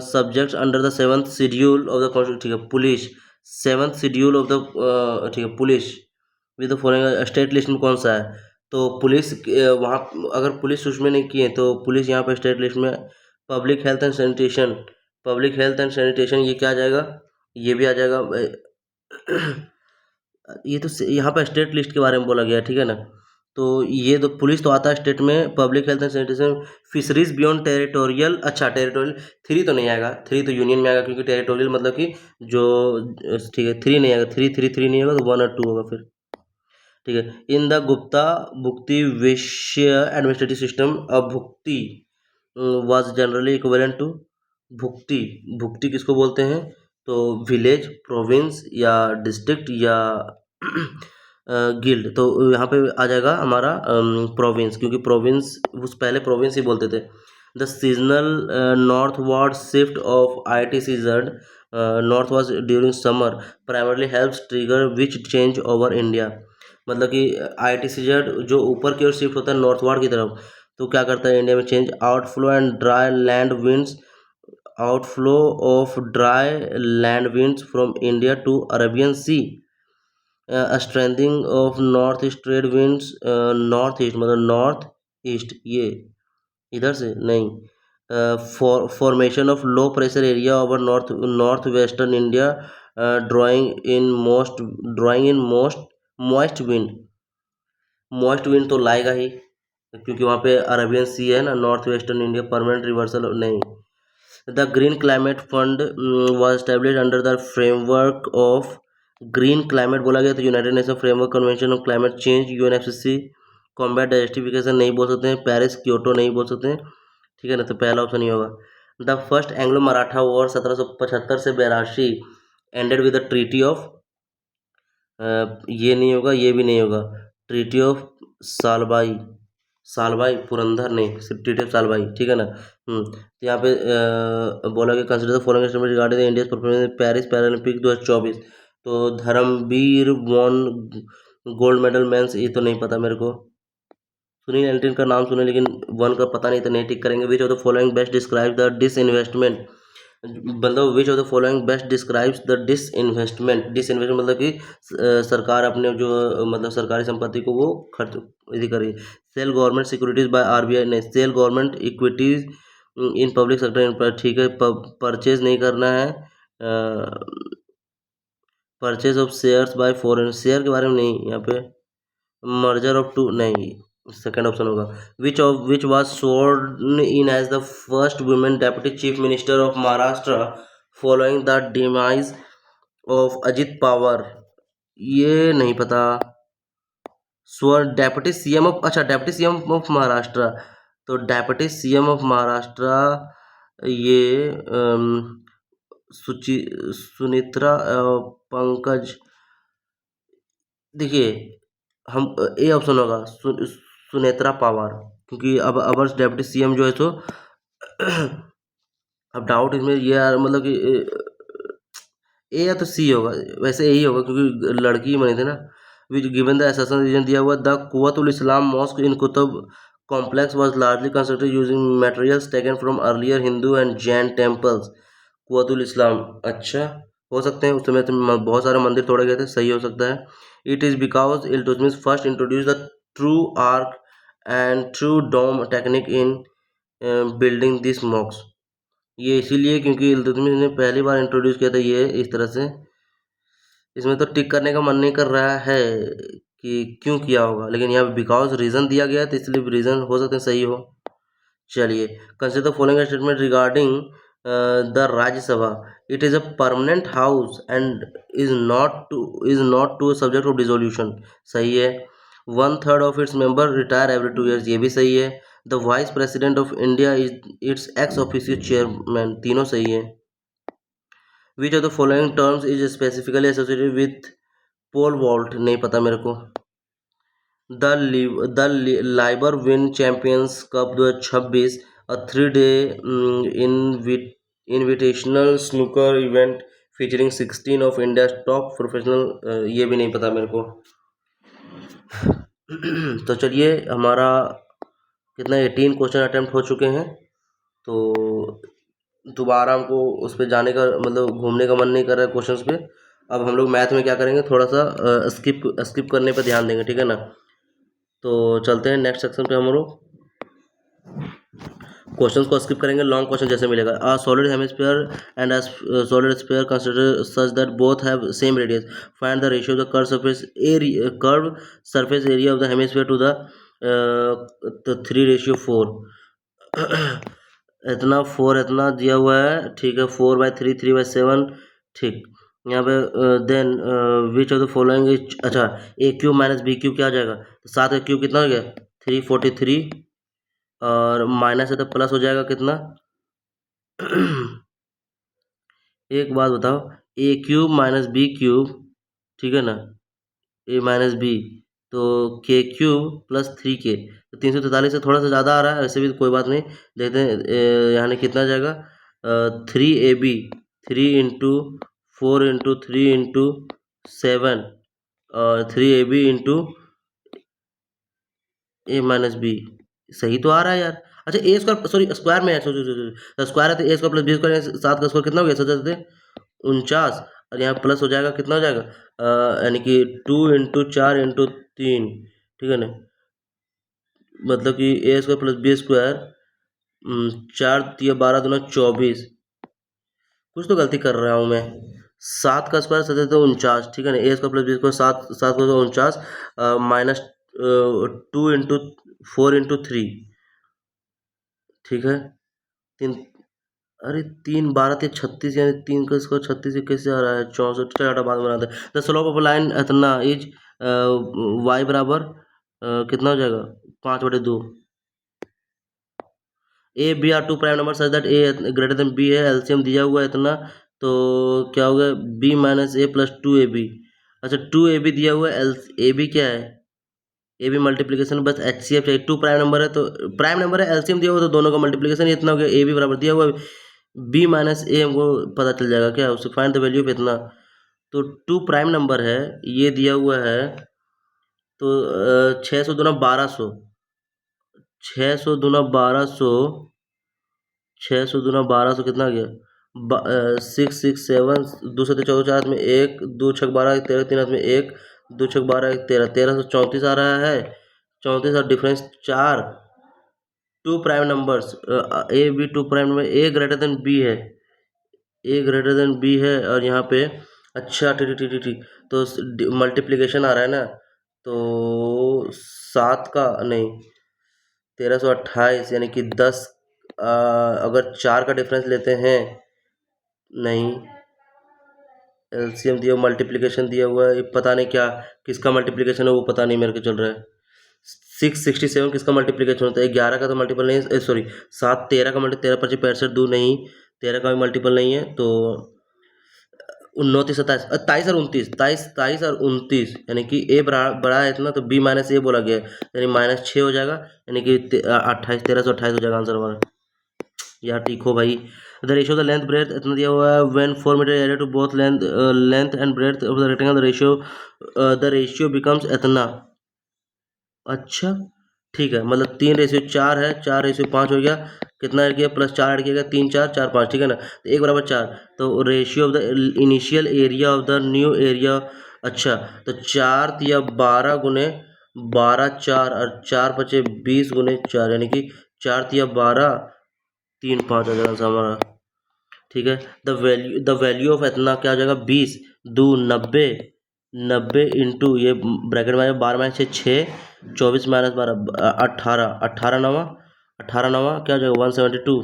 subjects under the 7th schedule of the constitution, ठीक है, police 7th schedule of the, ठीक है, police with the following, state list में कौन सा है, तो पुलिस वहाँ अगर पुलिस उसमें नहीं किए तो पुलिस यहाँ पे स्टेट लिस्ट में, public health and sanitation, public health and sanitation ये क्या आ जाएगा, ये भी आ जाएगा। ये तो यहाँ पे स्टेट लिस्ट के बारे में बोला गया है, ठीक है ना, तो ये तो पुलिस तो आता है स्टेट में, public health and sanitation, fisheries beyond territorial, अच्छा टेरिटोरियल, थ्री तो नहीं आएगा, थ्री तो यूनियन में आएगा, क्योंकि टेरिटोरियल मतलब कि जो, ठीक है, थ्री नहीं आएगा, थ्री थ्री थ्री नहीं होगा, तो 1 और 2 होगा फिर, ठीक है। इन द गुप्ता भुक्ति विषय एडमिनिस्ट्रेटिव सिस्टम, अब भुक्ति वाज जनरली इक्विवेलेंट टू, भुक्ति, भुक्ति किसको बोलते हैं, तो विलेज, प्रोविंस या डिस्ट्रिक्ट या गिल्ड, तो यहाँ पे आ जाएगा हमारा प्रोविंस, क्योंकि प्रोविंस उस पहले प्रोविंस ही बोलते थे। The seasonal northward shift of ITCZ northward during summer primarily helps trigger which change over India, मतलब कि ITCZ जो ऊपर की ओर शिफ्ट होता है नॉर्थवर्ड की तरफ, तो क्या करता है इंडिया में change, outflow and dry land winds, outflow of dry land winds from India to Arabian Sea, strengthening of north east trade winds, north east मतलब नॉर्थ ईस्ट, ये इधर से नहीं, formation of low pressure area over north western India, drawing in most moist wind. Moist wind तो लाएगा ही, क्योंकि वहाँ पे अरेबियन सी है ना, north western India, permanent reversal नहीं। The green climate fund was established under the framework of green climate, बोला गया तो United Nation framework convention of climate change, UNFCC. Combat desertification नहीं बोल सकते हैं, पेरिस क्योटो नहीं बोल सकते हैं, ठीक है ना, तो पहला ऑप्शन ही होगा। The first Anglo Maratha war 1775 से 82 ended with the treaty of, ये नहीं होगा, ये भी नहीं होगा, ट्रीटी ऑफ सालबाई, सालबाई पुरंदर नहीं, सिर्फ ट्रीटी ऑफ सालबाई, ठीक है ना। तो यहाँ पे बोला कि consider the following statement regarding the India's performance in Paris Paralympic 2024। तो Dharambir won gold medal men's, ये तो नहीं पता मेरे को। सुनील एल्टिन का नाम सुने लेकिन वन का पता नहीं, तो नहीं टिक करेंगे। Which of the following best describe the disinvestment, मतलब which of the following best describes the disinvestment. Disinvestment मतलब कि सरकार अपने जो मतलब सरकारी संपत्ति को वो खर्च यदि करी। Sell government securities by RBI, नहीं, sell government equities in public sector, ठीक है, परचेज नहीं करना है। Purchase of shares by foreign, share के बारे में नहीं यहाँ पे। मर्जर ऑफ टू, नहीं, सेकंड ऑप्शन होगा। Which was sworn in as the first women deputy chief minister of Maharashtra following the demise of Ajit Pawar, ये नहीं पता। स्वर्ण डेप्यूटी सीएम ऑफ, अच्छा डेप्यूटी सीएम ऑफ महाराष्ट्र, तो डेप्यूटी सीएम ऑफ महाराष्ट्र ये सुचि सुनित्रा पंकज, देखिए हम ए ऑप्शन होगा, सुनेत्रा पवार, क्योंकि अब अबर डेप्यूटी सीएम जो है तो अब डाउट इसमें ये मतलब कि ए या तो सी होगा, वैसे यही होगा क्योंकि लड़की ही बनी थी ना। Which given the assertion reason दिया हुआ, the Quwwatul Islam mosque in Qutub complex was largely constructed using materials taken from earlier Hindu and Jain temples. Quwwatul Islam, अच्छा, हो सकते हैं उस समय तो बहुत सारे मंदिर तोड़े गए थे, सही हो सकता है। It is because Iltutmish first introduce the true arch and true dome technique in building this mosques, ये इसीलिए क्योंकि इल्तुतमिश ने पहली बार इंट्रोड्यूस किया था ये इस तरह से। इसमें तो टिक करने का मन नहीं कर रहा है कि क्यों किया होगा, लेकिन यहाँ बिकॉज रीज़न दिया गया है तो इसलिए रीज़न हो सकते हैं सही हो। चलिए, consider the following statement regarding the Rajya Sabha. It is a permanent house and is not to subject of dissolution, सही है। 1/3 of its member retire every 2 years, ये भी सही है। The vice president of India is its ex officio chairman, तीनों सही है। Which of the following terms is specifically associated with pole vault, नहीं पता मेरे को। The liber win champions cup 2026, a 3-day invitational snooker event featuring 16 of India top professional, ये भी नहीं पता मेरे को। तो चलिए, हमारा कितना 18 क्वेश्चन अटेम्प्ट हो चुके हैं, तो दोबारा हमको उस पर जाने का मतलब घूमने का मन नहीं कर रहा है क्वेश्चंस पे। अब हम लोग मैथ में क्या करेंगे, थोड़ा सा स्किप करने पे ध्यान देंगे, ठीक है ना। तो चलते हैं नेक्स्ट सेक्शन पे हम लोग, क्वेश्चंस को स्किप करेंगे, लॉन्ग क्वेश्चन जैसे मिलेगा। A solid hemisphere and a solid sphere consider such that both have same radius, find the ratio of the curve surface area of the hemisphere to the 3:4। इतना 4 इतना दिया हुआ है, ठीक है, 4/3 3/7, ठीक। यहाँ पे then which of the following is, अच्छा, A cube minus B cube क्या आ जाएगा, तो 7 का क्यूब कितना हो गया 343, और माइनस है तो प्लस हो जाएगा कितना एक बात बताओ, ए क्यूब माइनस बी क्यूब, ठीक है ना, ए माइनस बी, तो के क्यूब प्लस 3k, तो 343 से थोड़ा सा ज़्यादा आ रहा है, वैसे भी कोई बात नहीं, देखते हैं यहाँ कितना जाएगा, 3ab, 3 × 4 × 3 × 7, और 3ab × a माइनस बी, सही तो आ रहा है यार। अच्छा ए स्क्वायर, सॉरी स्क्वायर में है, तो स्क्वायर है तो ए स्क्वायर प्लस बी स्क्वायर, 7 का स्क्वायर कितना हो गया, सोच सकते 49, और यहाँ प्लस हो जाएगा, कितना हो जाएगा, यानी कि 2 × 4 × 3, ठीक है ना, मतलब कि ए स्क्वायर प्लस बी स्क्वायर, 4×3 = 12, 2×9 = 24, कुछ तो गलती कर रहा हूँ मैं, 7 का स्क्वायर 7×3 = 49, ठीक है ना, ए स्क्वायर प्लस बी स्क्वायर 7 7 का 49, माइनस 2 × 4 × 3, ठीक है, तीन, अरे 3 12 3 36, यानी 3 का स्क्वायर 36 से कैसे आ रहा है, 64, चल हटा बाद में बनाते हैं। द स्लोप ऑफ लाइन इतना इज वाई बराबर कितना हो जाएगा, 5/2, A B are two prime number such that A greater than B है, एलसीएम दिया हुआ है इतना, तो क्या होगा, बी माइनस ए प्लस 2ab, अच्छा 2ab दिया हुआ है, एल ए बी क्या है, ए बी मल्टीप्लीकेशन, बस एच सी एफ चाहिए, टू प्राइम नंबर है तो प्राइम नंबर है, एलसीएम दिया हुआ तो दोनों का मल्टीप्लीकेशन इतना हो गया, ए बी बराबर दिया हुआ है, बी माइनस ए हमको पता चल जाएगा क्या, उससे फाइंड द वैल्यू ऑफ इतना, तो टू प्राइम नंबर है, ये दिया हुआ है, तो 600×1200, 600×1200, 600×1200 कितना आ गया, 6 6 7, 2 7 14 में 1, 2 6 12 13, 3 हाथ में 1, 2 6 12 13, 1334 आ रहा है, 34 और difference 4, two prime numbers, A B two prime number, A greater than B है, ए ग्रेटर देन बी है, और यहाँ पे अच्छा टी टी टी टी तो मल्टीप्लिकेशन आ रहा है ना, तो 7 का नहीं, 1328, यानी कि 10, अगर 4 का डिफरेंस लेते हैं, नहीं, एलसीएम दिया, मल्टीप्लिकेशन दिया हुआ है, पता नहीं क्या किसका मल्टीप्लिकेशन है, वो पता नहीं मेरे को चल रहा है, 667 किसका मल्टीप्लिकेशन होता है, 11 का तो मल्टीपल नहीं है, सॉरी 7 13 का मल्टी 13×5 = 65, 2 नहीं, 13 का भी मल्टीपल नहीं है, तो 29 27 23 और 29, 23 और 29, यानी कि ए बड़ा है इतना, तो बी माइनस ए बोला गया है, यानी -6 हो जाएगा, यानी कि 28 1328 हो जाएगा आंसर हमारा, यार ठीक हो भाई। The ratio of the length breadth इतना दिया हुआ है, when 4 metre area to both length and breadth of the rectangle, the ratio becomes इतना, अच्छा ठीक है, मतलब 3:4 है, 4:5 हो गया, कितना ऐड किया, +4 ऐड किया गया, 3 4 4 5, ठीक है ना, तो 1 = 4, तो ratio of the initial area of the new area, अच्छा तो 4×12 4 और 4×5 = 20 × 4, यानी कि 4×12 3 5 आ जाएगा हमारा, ठीक है, द वैल्यू ऑफ इतना क्या हो जाएगा, 20 2 90, 90 इंटू ये ब्रैकेट में 12 - 6 24 - 12 18, 18 नवा क्या हो जाएगा, 172,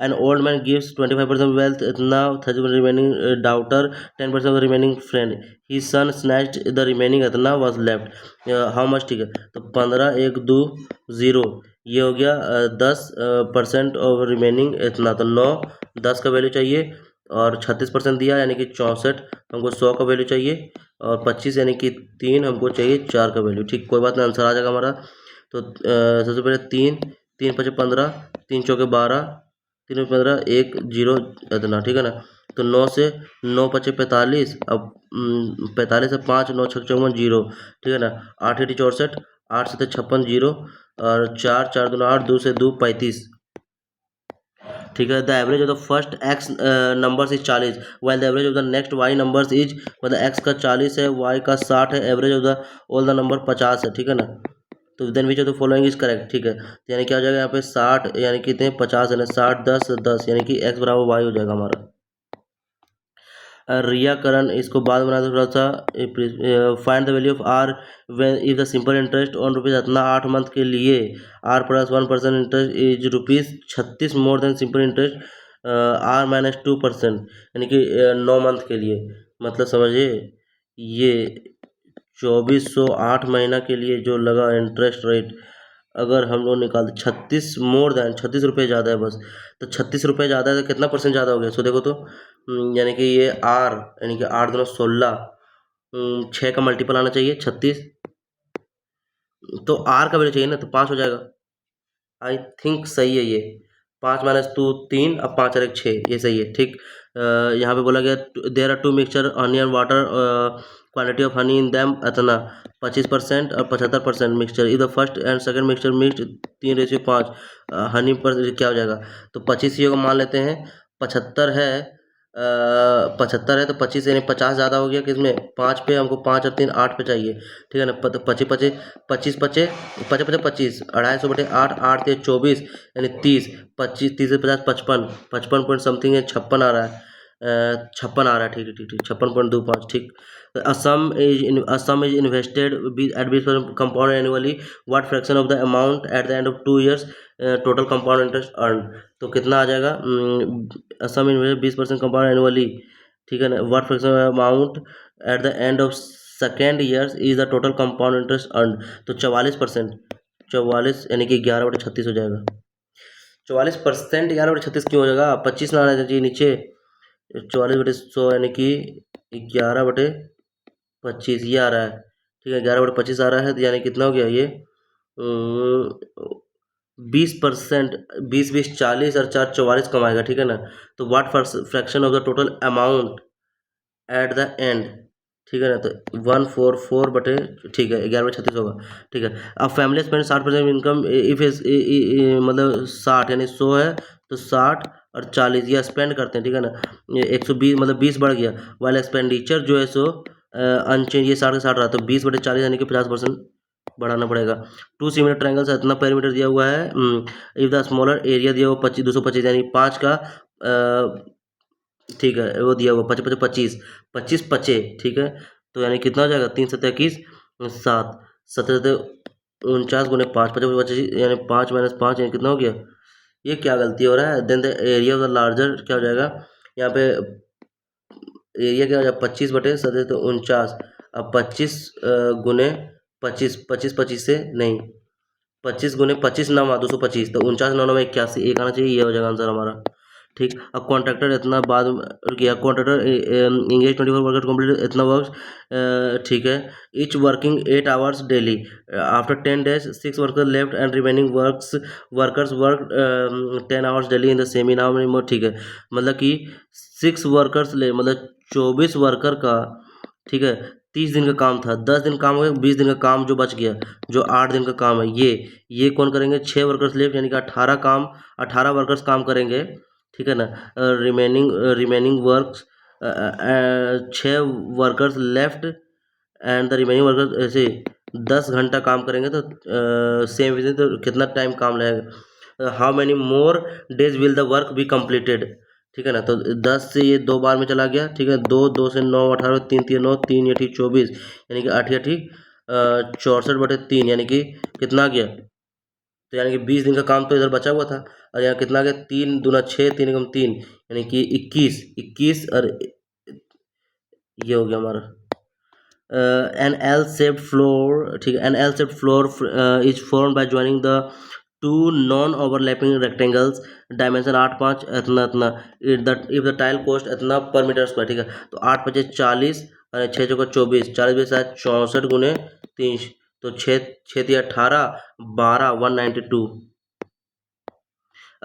an old man gives 25% wealth इतना, 30% remaining daughter, 10% remaining friend, he son snatched the remaining इतना वॉज लेफ्ट, हाउ मच, ठीक है, तो 15 1 2 0, ये हो गया 10% ऑफ रिमेनिंग इतना, तो 9 10 का वैल्यू चाहिए, और 36% दिया यानी कि 64, हमको 100 का वैल्यू चाहिए, और 25 यानी कि 3 हमको चाहिए 4 का वैल्यू, ठीक, कोई बात नहीं, आंसर आ जाएगा हमारा, तो सबसे पहले 3 3 5 15, 3 4 12, 3 15 1 0 इतना, ठीक है ना, तो 9 से 9 5 45, अब 45 से 5 9 6 54 0, ठीक है ना, 8 8 64, 8 7 56 0, और 4 4 2 8, 2 से 2 35, ठीक है, the average of the first X numbers is 40, while the average of the next Y numbers is, मतलब एक्स का 40 है, वाई का 60 है, average of the all the number 50 है, ठीक है ना, तो then which of the following is correct, ठीक है, तो यानी क्या हो जाएगा यहाँ पे 60, यानी कितने 50 है ना, 60 10 10, यानी कि एक्स बराबर वाई हो जाएगा हमारा, रियाकरण इसको बाद बना दो थोड़ा सा, find the value of R when if the simple interest on rupees इतना 8 मंथ के लिए, R +1% interest is ₹36 more than simple interest R -2%, यानी कि 9 मंथ के लिए, मतलब समझिए ये 2400 8 महीना के लिए जो लगा इंटरेस्ट रेट, अगर हम लोग निकालते 36 मोर देन 36 रुपये ज़्यादा है बस, तो 36 रुपये ज़्यादा है तो कितना परसेंट ज़्यादा हो गया, सो देखो तो, यानी कि ये आर, यानी कि 8 दूना 16, 6 का मल्टीपल आना चाहिए 36, तो आर का वैल्यू चाहिए ना, तो 5 हो जाएगा, आई थिंक सही है ये, 5 - 2 3, अब 5 और 1 6, ये सही है, ठीक, यहाँ पे बोला गया there are two mixture honey and water, quantity of honey in them इतना 25% और 75% mixture. If the first and second mixture mix 3:5 honey पर क्या हो जाएगा, तो 25 ही होगा मान लेते हैं। 75 है, 75 है तो 25 यानी 50 ज़्यादा हो गया किसमें, 5 पे, हमको 5 और 3 8 पे चाहिए, ठीक है ना। 25 25 25 25 25 25 250/8, 8 3 24 यानी 30, 25 30 से 50 55 55 पॉइंट समथिंग है, 56 आ रहा है, 56 आ रहा है, ठीक है ठीक ठीक 56.25, ठीक। Assam is invested at 20% compound annually, what fraction of the amount at the end of 2 years total compound interest earn, तो कितना आ जाएगा, असम इन्वेस्ट 20% कंपाउंड एनुअली, ठीक है ना। What fraction amount at the end of second years is the total compound interest earn, तो 44%, 44 यानी कि 11/36 हो जाएगा। 44% 11/36 क्यों हो जाएगा, 25 ना आना चाहिए नीचे, 44/100 यानी कि 11/25 ये आ रहा है, ठीक है 11/25 आ रहा है, तो यानी कितना हो गया ये 20%, 20 40 और 4 44 कमाएगा, ठीक है ना। तो what fraction of the total amount at the end, ठीक है ना, तो 144 ठीक है 11/36 होगा, ठीक है। अब फैमिली स्पेंड 60% इनकम इफ मतलब 60 यानी 100 है तो 60 और 40 ये स्पेंड करते हैं, ठीक है ना। ये 120 मतलब 20 बढ़ गया, वाला एक्सपेंडिचर जो है सो अनचेंज, ये 60 के 60 रहा, तो 20/40 यानी कि 50% बढ़ाना पड़ेगा। टू सिमिलर ट्रायंगल्स इतना पैरामीटर दिया हुआ है, इफ द स्मॉलर एरिया दिया हुआ 225 यानी 5 का ठीक है वो दिया हुआ 25 25 पचे, ठीक है, तो यानी कितना हो जाएगा 3 7 21 7 17 49 गुने 5 55 25 यानी 5 - 5 यानी कितना हो गया, ये क्या गलती हो रहा है। Then the area of the larger क्या हो जाएगा, यहाँ पे एरिया क्या हो जाएगा 25/47 अब 25 गुने 25 25 25 से नहीं 25 गुने 25 9 225, तो 49 9 में 81 एक आना चाहिए, ये हो जाएगा आंसर हमारा, ठीक। अब कॉन्ट्रैक्टर इतना बाद में किया, कॉन्ट्रैक्टर इंगेज 24 वर्कर कंप्लीट इतना वर्क, ठीक है, each working 8 hours daily, after 10 days 6 worker left and remaining workers work 10 hours daily in the same in how many more, ठीक है, मतलब कि 6 वर्कर्स ले मतलब 24 वर्कर का, ठीक है, 30 दिन का काम था, 10 दिन काम हो गया, 20 दिन का काम जो बच गया, जो 8 दिन का काम है, ये कौन करेंगे, 6 वर्कर्स लेफ्ट यानी कि 18 वर्कर्स काम करेंगे, ठीक है ना। Remaining works 6 workers left and the remaining workers ऐसे 10 घंटा काम करेंगे, तो सेम विद तो कितना टाइम काम लगेगा, how many more days will the work be completed, ठीक है ना। तो 10 से ये 2 बार में चला गया, ठीक है, 2 से 9 18 3 3 9 3 8 24 यानी कि 8 8 64/3 यानी कि कितना गया, तो यानी कि 20 दिन का काम तो इधर बचा हुआ था, और यहाँ कितना गया 3 दूना 6 3 एकम 3 यानी कि 21 और ये हो गया हमारा एन एल शेप्ड फ्लोर, ठीक है, an L shaped floor is form by joining the two non overlapping rectangles, dimension 8 5 इतना इतना, इफ द टाइल कॉस्ट इतना पर मीटर स्क्वायर, ठीक है, तो 8 5 40 और 6 चौका 24 40 में 64 गुने 3, तो 6 18 12 192,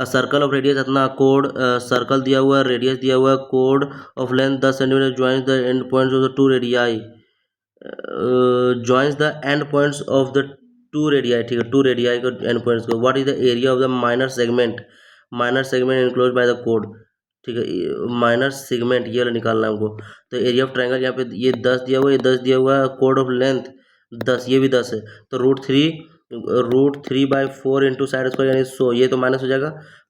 सर्कल ऑफ रेडियस इतना, कोड सर्कल दिया हुआ है, रेडियस दिया हुआ है, code of length 10 centimetre, joins the end points of the two radii, joins the end points of the two radii, ठीक है, टू रेडियाई को एंड पॉइंट्स को, what is the area of the minor segment enclose by the code, ठीक है, minor segment ये वाला निकालना है हमको। तो एरिया ऑफ ट्रायंगल यहाँ पे ये 10 दिया हुआ है, ये 10 दिया हुआ है, कोड ऑफ लेंथ 10 ये भी 10 है, तो √3/4 इंटू साइड स्क्वायर यानी 100, ये तो माइनस हो जाएगा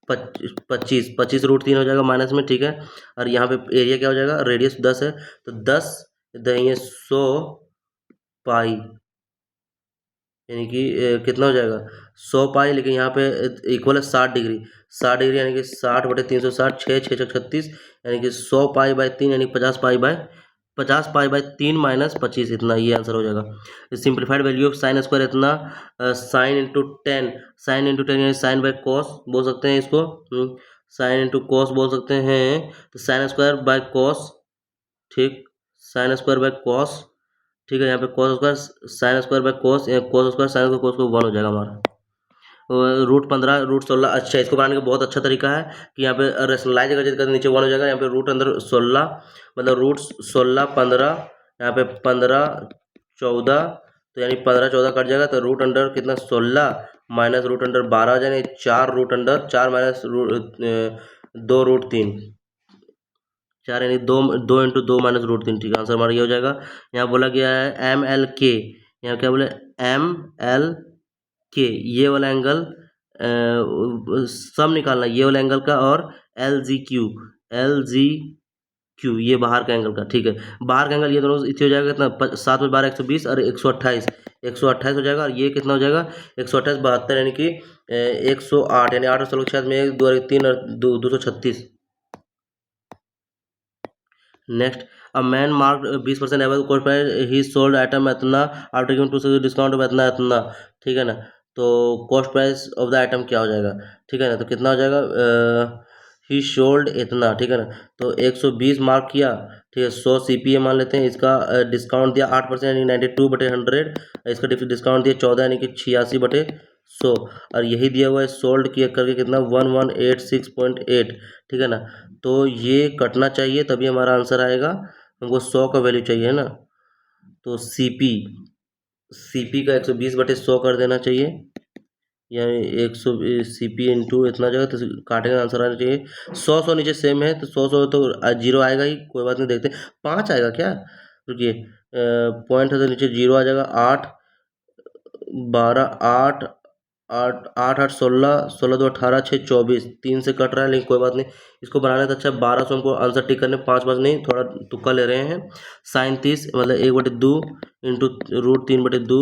25 √3 हो जाएगा माइनस में, ठीक है। और यहाँ पे एरिया क्या हो जाएगा, रेडियस 10 है, तो 10 ये 100 पाई यानी कि कितना हो जाएगा 100 पाई, लेकिन यहाँ पे इक्वल है 60 डिग्री, 60 डिग्री यानी कि 60/360 6 6 36 यानी कि 100 पाई बाई 3 यानी 50 पाई बाई 3 - 25 इतना, ये आंसर हो जाएगा। Simplified value of sine square इतना, साइन इंटू 10 यानी साइन बाई कॉस बोल सकते हैं इसको, साइन इंटू कॉस बोल सकते हैं, तो साइन स्क्वायर बाय कॉस, ठीक, साइन स्क्वायर बाय कॉस, ठीक है, यहाँ पे cos square sine square by cos, cos square sine square cos को 1 हो जाएगा हमारा। √15 √16। अच्छा, इसको बनाने का बहुत अच्छा तरीका है कि यहाँ पे रेशनलाइज अगर करते नीचे 1 हो जाएगा, यहाँ पे रूट अंदर 16 मतलब √16 15, यहाँ पे 15 14, तो यानी 15 14 कट जाएगा, तो रूट अंडर कितना 16 माइनस रूट अंडर 12 हो जाएगा, 4 रूट अंडर 4 माइनस 2 √3, 4 यानी 2 × 2 - √3। ठीक है, आंसर हमारा ये हो जाएगा। यहाँ बोला गया है MLK, यहाँ क्या बोले MLK, ये वाला एंगल सम निकालना ये वाला एंगल का, और LGQ ये बाहर का एंगल का। ठीक है, बाहर का एंगल ये दोनों इतने हो जाएगा कितना 7 × 12 120 और 128 हो जाएगा, और ये कितना हो जाएगा 128 72 यानी कि 108, यानी 8 और 16 के साथ में 1 2 और 3 और 236। Next, a man mark 20% ever coast price, he sold item इतना आफ्टर गिविंग 2 डिस्काउंट में इतना इतना। ठीक है ना, तो cost price of the item क्या हो जाएगा? ठीक है ना, तो कितना हो जाएगा ही सोल्ड इतना। ठीक है ना, तो 120 मार्क किया, ठीक है, 100 CPA मान लेते हैं, इसका डिस्काउंट दिया 8% यानी 92/100, इसका डिस्काउंट दिया 14 यानी कि 86/100, और यही दिया हुआ है सोल्ड किया करके कितना 1186.8। ठीक है ना, तो ये कटना चाहिए तभी हमारा आंसर आएगा, हमको 100 का वैल्यू चाहिए ना, तो CP का 120/100 कर देना चाहिए, या 100 CP इंटू इतना जगह, तो काटेंगे आंसर आना चाहिए 100 नीचे सेम है, तो 100 तो जीरो आएगा ही, कोई बात नहीं, देखते 5 आएगा क्या, रुकिए पॉइंट है तो नीचे जीरो आ जाएगा, 8 12 8 8 8 8 16 16 2 18 6 24, 3 से कट रहा है, लेकिन कोई बात नहीं, इसको बनाने तो अच्छा 1200 हमको आंसर टिक करने, 5 नहीं, थोड़ा तुक्का ले रहे हैं। साइन 30 मतलब 1/2 इंटू √3/2,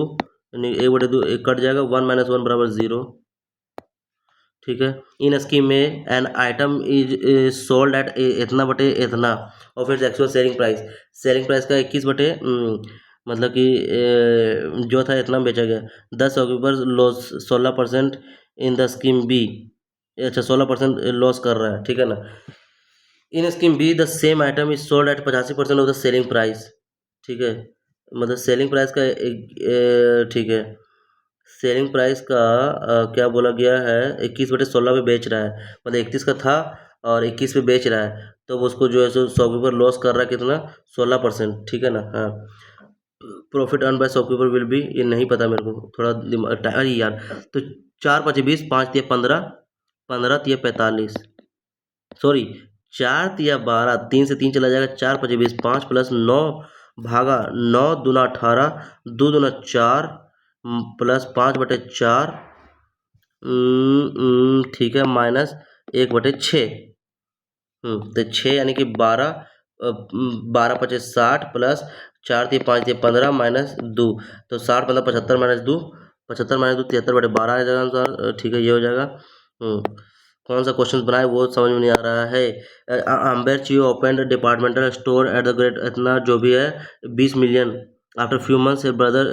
यानी 1/2 एक कट जाएगा, 1 - 1 = 0। ठीक है, इन स्कीम में an item is sold eight इतना बटे इतना, और फिर एक्चुअल सेलिंग प्राइस का 21 बटे मतलब कि जो था इतना में बेचा गया, 10 occupier loss 16% in the scheme B. अच्छा, 16% लॉस कर रहा है। ठीक है ना, in scheme B the same item is sold at 85% of the selling price. ठीक है, मतलब सेलिंग प्राइस का ठीक है, सेलिंग प्राइस का क्या बोला गया है 21/16 पे बेच रहा है, मतलब 31 का था और 21 पे बेच रहा है, तो वो उसको जो है सो शॉपकीपर लॉस कर रहा है कितना 16%। ठीक है ना, हाँ, profit earn by shopkeeper will be, ये नहीं पता मेरे को, थोड़ा अरे यार, तो 4 × 5 = 20, 5 × 3 = 15, 15 × 3 = 45, सॉरी 4 × 3 = 12, 3 से 3 चला जाएगा, 4 × 5 = 20, 5 + 9 भागा 9 दूना 18, 2 दूना 4 प्लस 5/4, ठीक है, माइनस 1/6, तो 6 यानी कि 12, 12 × 5 = 60 प्लस 4 × 3 = 5 × 15 माइनस 2, तो 60 मतलब 75 माइनस 2, 75 माइनस 2 73/12 आ जाएगा आंसर। ठीक है, ये हो जाएगा। कौन सा क्वेश्चन बनाए वो समझ में नहीं आ रहा है। अम्बेर ची open departmental store at the great इतना जो भी है 20 million, after few months brother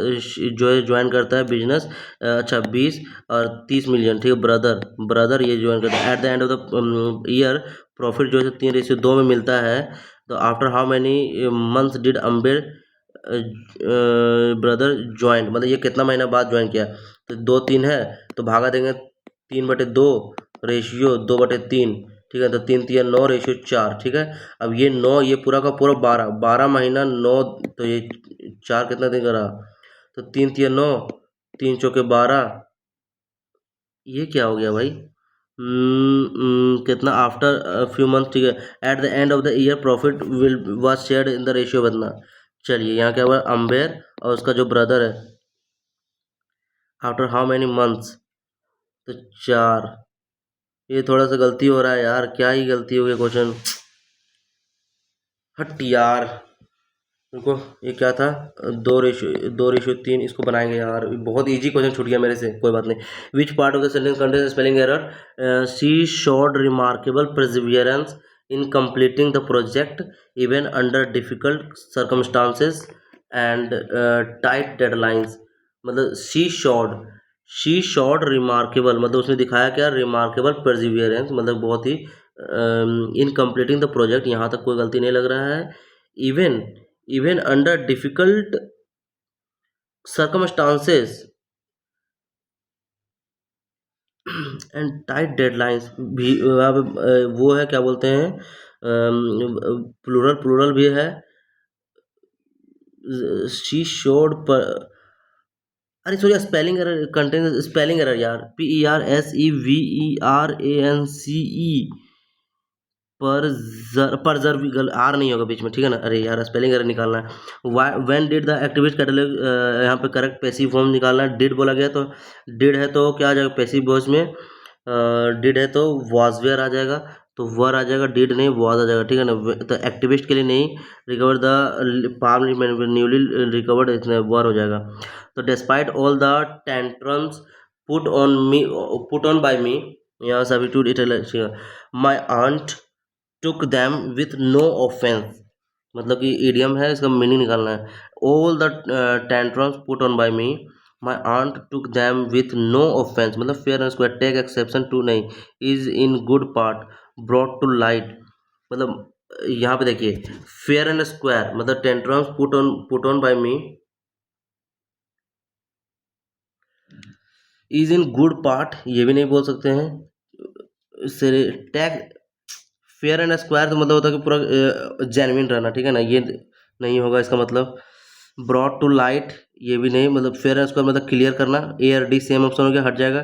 जो है ज्वाइन करता है बिजनेस, अच्छा 20 और 30 मिलियन। ठीक है, ब्रदर ये ज्वाइन करता है, at the end of the year profit जो है 3:2 में मिलता है, तो after how many months did Amber brother join, मतलब ये कितना महीना बाद ज्वाइन किया, तो 2 3 है, तो भागा देंगे 3/2 रेशियो 2/3। ठीक है, तो 3 3 9 रेशियो 4। ठीक है, अब ये 9 ये पूरा का पूरा 12 महीना 9, तो ये 4 कितना दिन का रहा, तो 3 3 9, 3 चौके 12, ये क्या हो गया भाई, कितना आफ्टर फ्यू मंथ। ठीक है, at the end of the year profit will was shared in the ratio बदना। चलिए, यहाँ क्या हुआ अम्बेर और उसका जो ब्रदर है, आफ्टर हाउ मैनी मंथ्स, तो 4, ये थोड़ा सा गलती हो रहा है यार, क्या ही गलती हो गई क्वेश्चन, हट यार, रुको, ये क्या था 2:3, इसको बनाएंगे यार, बहुत इजी क्वेश्चन छूट गया मेरे से, कोई बात नहीं। Which part of the sentence contain spelling error, she showed remarkable Perseverance in completing the project even under difficult circumstances and tight deadlines, मतलब शी शॉर्ड रिमार्केबल, मतलब उसने दिखाया क्या रिमार्केबल परसिवियरेंस, मतलब बहुत ही इन कंप्लीटिंग द प्रोजेक्ट, यहाँ तक कोई गलती नहीं लग रहा है, even even under difficult circumstances, and tight deadlines भी अब वो है, क्या बोलते हैं, प्लूरल प्लूरल भी है। शी शोड पर, अरे sorry, spelling error, contain spelling error यार, PERSEVERANCE, परजर भी आर नहीं होगा बीच में, ठीक है ना। अरे यार, स्पेलिंग एरर निकालना है। Why when did the activist catalog, यहाँ पे करेक्ट पैसिव फॉर्म निकालना है। डिड बोला गया तो डिड है तो क्या आ जाएगा पैसिव वॉइस में, डिड है तो वॉज वेयर आ जाएगा, तो वर आ जाएगा, डिड नहीं वॉज आ जाएगा, ठीक है ना। तो एक्टिविस्ट के लिए नहीं, recover the palm newly recovered were हो जाएगा। तो despite all the tantrums put on me, put on by me, यहाँ substitute it, my aunt took them with no offence, मतलब कि इडियम है, इसका मीनिंग निकालना है। All the tantrums put on by me, my aunt took them with no offence, मतलब fair and square, take exception to नहीं, is in good part, brought to light, मतलब यहाँ पे देखिए, फेयर एंड स्क्वायर मतलब tantrums put on by me, is in good part ये भी नहीं बोल सकते हैं। टैग फेयर एंड स्क्वायर तो मतलब होता है कि पूरा जेन्युइन रहना, ठीक है ना, ये नहीं होगा इसका मतलब। ब्रॉड टू लाइट ये भी नहीं, मतलब फेयर एंड स्क्वायर मतलब क्लियर करना, ARD सेम ऑप्शन हो गया, हट जाएगा।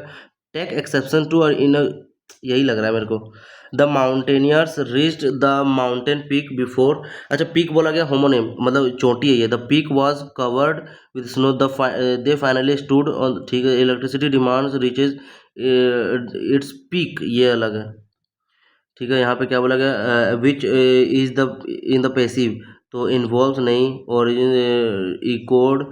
टेक एक्सेप्शन टू और इन, यही लग रहा है मेरे को। The mountaineers reached the mountain peak before, अच्छा पीक बोला गया होमोनेम, मतलब चोटी है ये। The peak was covered with snow, they finally stood on, ठीक है। Electricity demands reaches its peak, ये अलग है, ठीक है। यहाँ पे क्या बोला गया, which is the in the passive, तो इन्वॉल्व नहीं, origin echoed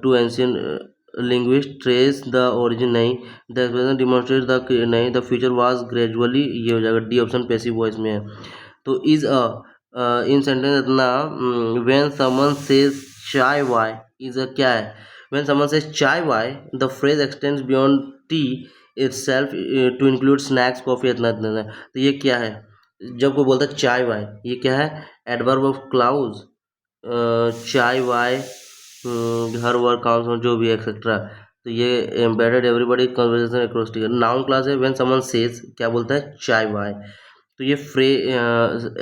to ancient linguist, trace the origin नहीं, द एक्सप्रेशन डिमॉन्स्ट्रेट द नहीं, द फ्यूचर वाज ग्रेजुअली, ये हो जाएगा, डी ऑप्शन पैसिव वॉइस में है। तो इज अ इन सेंटेंस इतना, when someone says chai why, is a क्या है, when someone says chai why, the phrase extends beyond tea itself to include snacks, coffee, इतना इतना इतना। तो ये क्या है, जब कोई बोलता है चाय वाय, ये क्या है, एडवर्ब ऑफ क्लाउज, चाय वाय, हर वर्क काउंट्स जो भी एक्सेट्रा। तो ये embedded everybody conversation acrostic noun class है। व्हेन समवन सेज, क्या बोलता है, चाय वाय, तो ये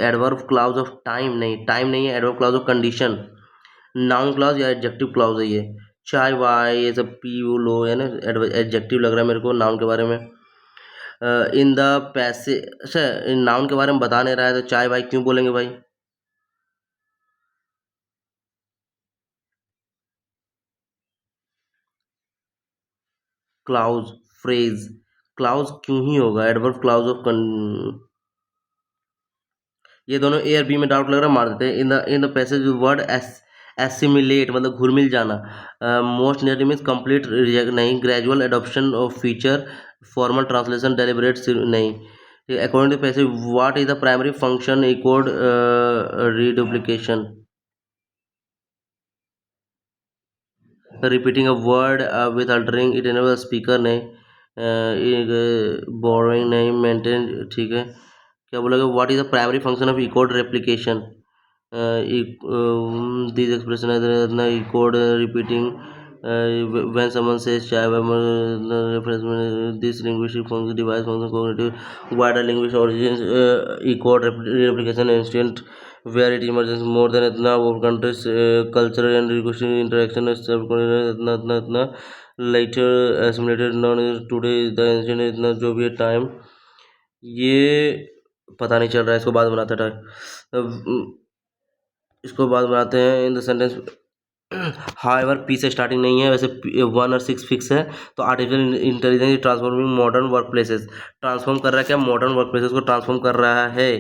एडवर्ब क्लाउज ऑफ टाइम नहीं, टाइम नहीं है, adverb clause of condition, noun clause या एडजेक्टिव क्लाउज है ये। चाय वाय ये सब पी यू लो है ना, एडजेक्टिव लग रहा है मेरे को नाउन के बारे में। इन द पैसे, अच्छा इन नाउन के बारे में बता नहीं रहा है तो चाय भाई क्यों बोलेंगे भाई। क्लाउज, फ्रेज, क्लाउज क्यों ही होगा, एडवर्ब क्लाउज ऑफ, ये दोनों ए और बी में डाउट लग रहा है, मार देते हैं। In the passage word assimilate मतलब घुल मिल जाना, मोस्ट नियरली मीन्स कंप्लीट नहीं, gradual adoption of feature, formal translation, deliberate नहीं। According to passage what is the primary function echoed reduplication, repeating a word with altering it enable speaker नहीं, borrowing नहीं, maintain, ठीक है। क्या बोला गया, what is the primary function of echoed replication, this expression echoed repeating, when someone says chai reference this linguistic function device function cognitive wider linguistic origins, encode replication instant where it emerges more than इतना वो countries cultural and linguistic interaction self इतना इतना इतना later assimilated non today the ancient इतना जो भी है time, ये पता नहीं चल रहा है, इसको बाद बनाते टाइम, इसको बाद बनाते हैं in the sentence. However P से स्टार्टिंग नहीं है, वैसे 1 और 6 फिक्स है। तो artificial intelligence transforming modern work places, transform कर रहा है क्या, मॉडर्न वर्क प्लेसेस को ट्रांसफॉर्म कर रहा है,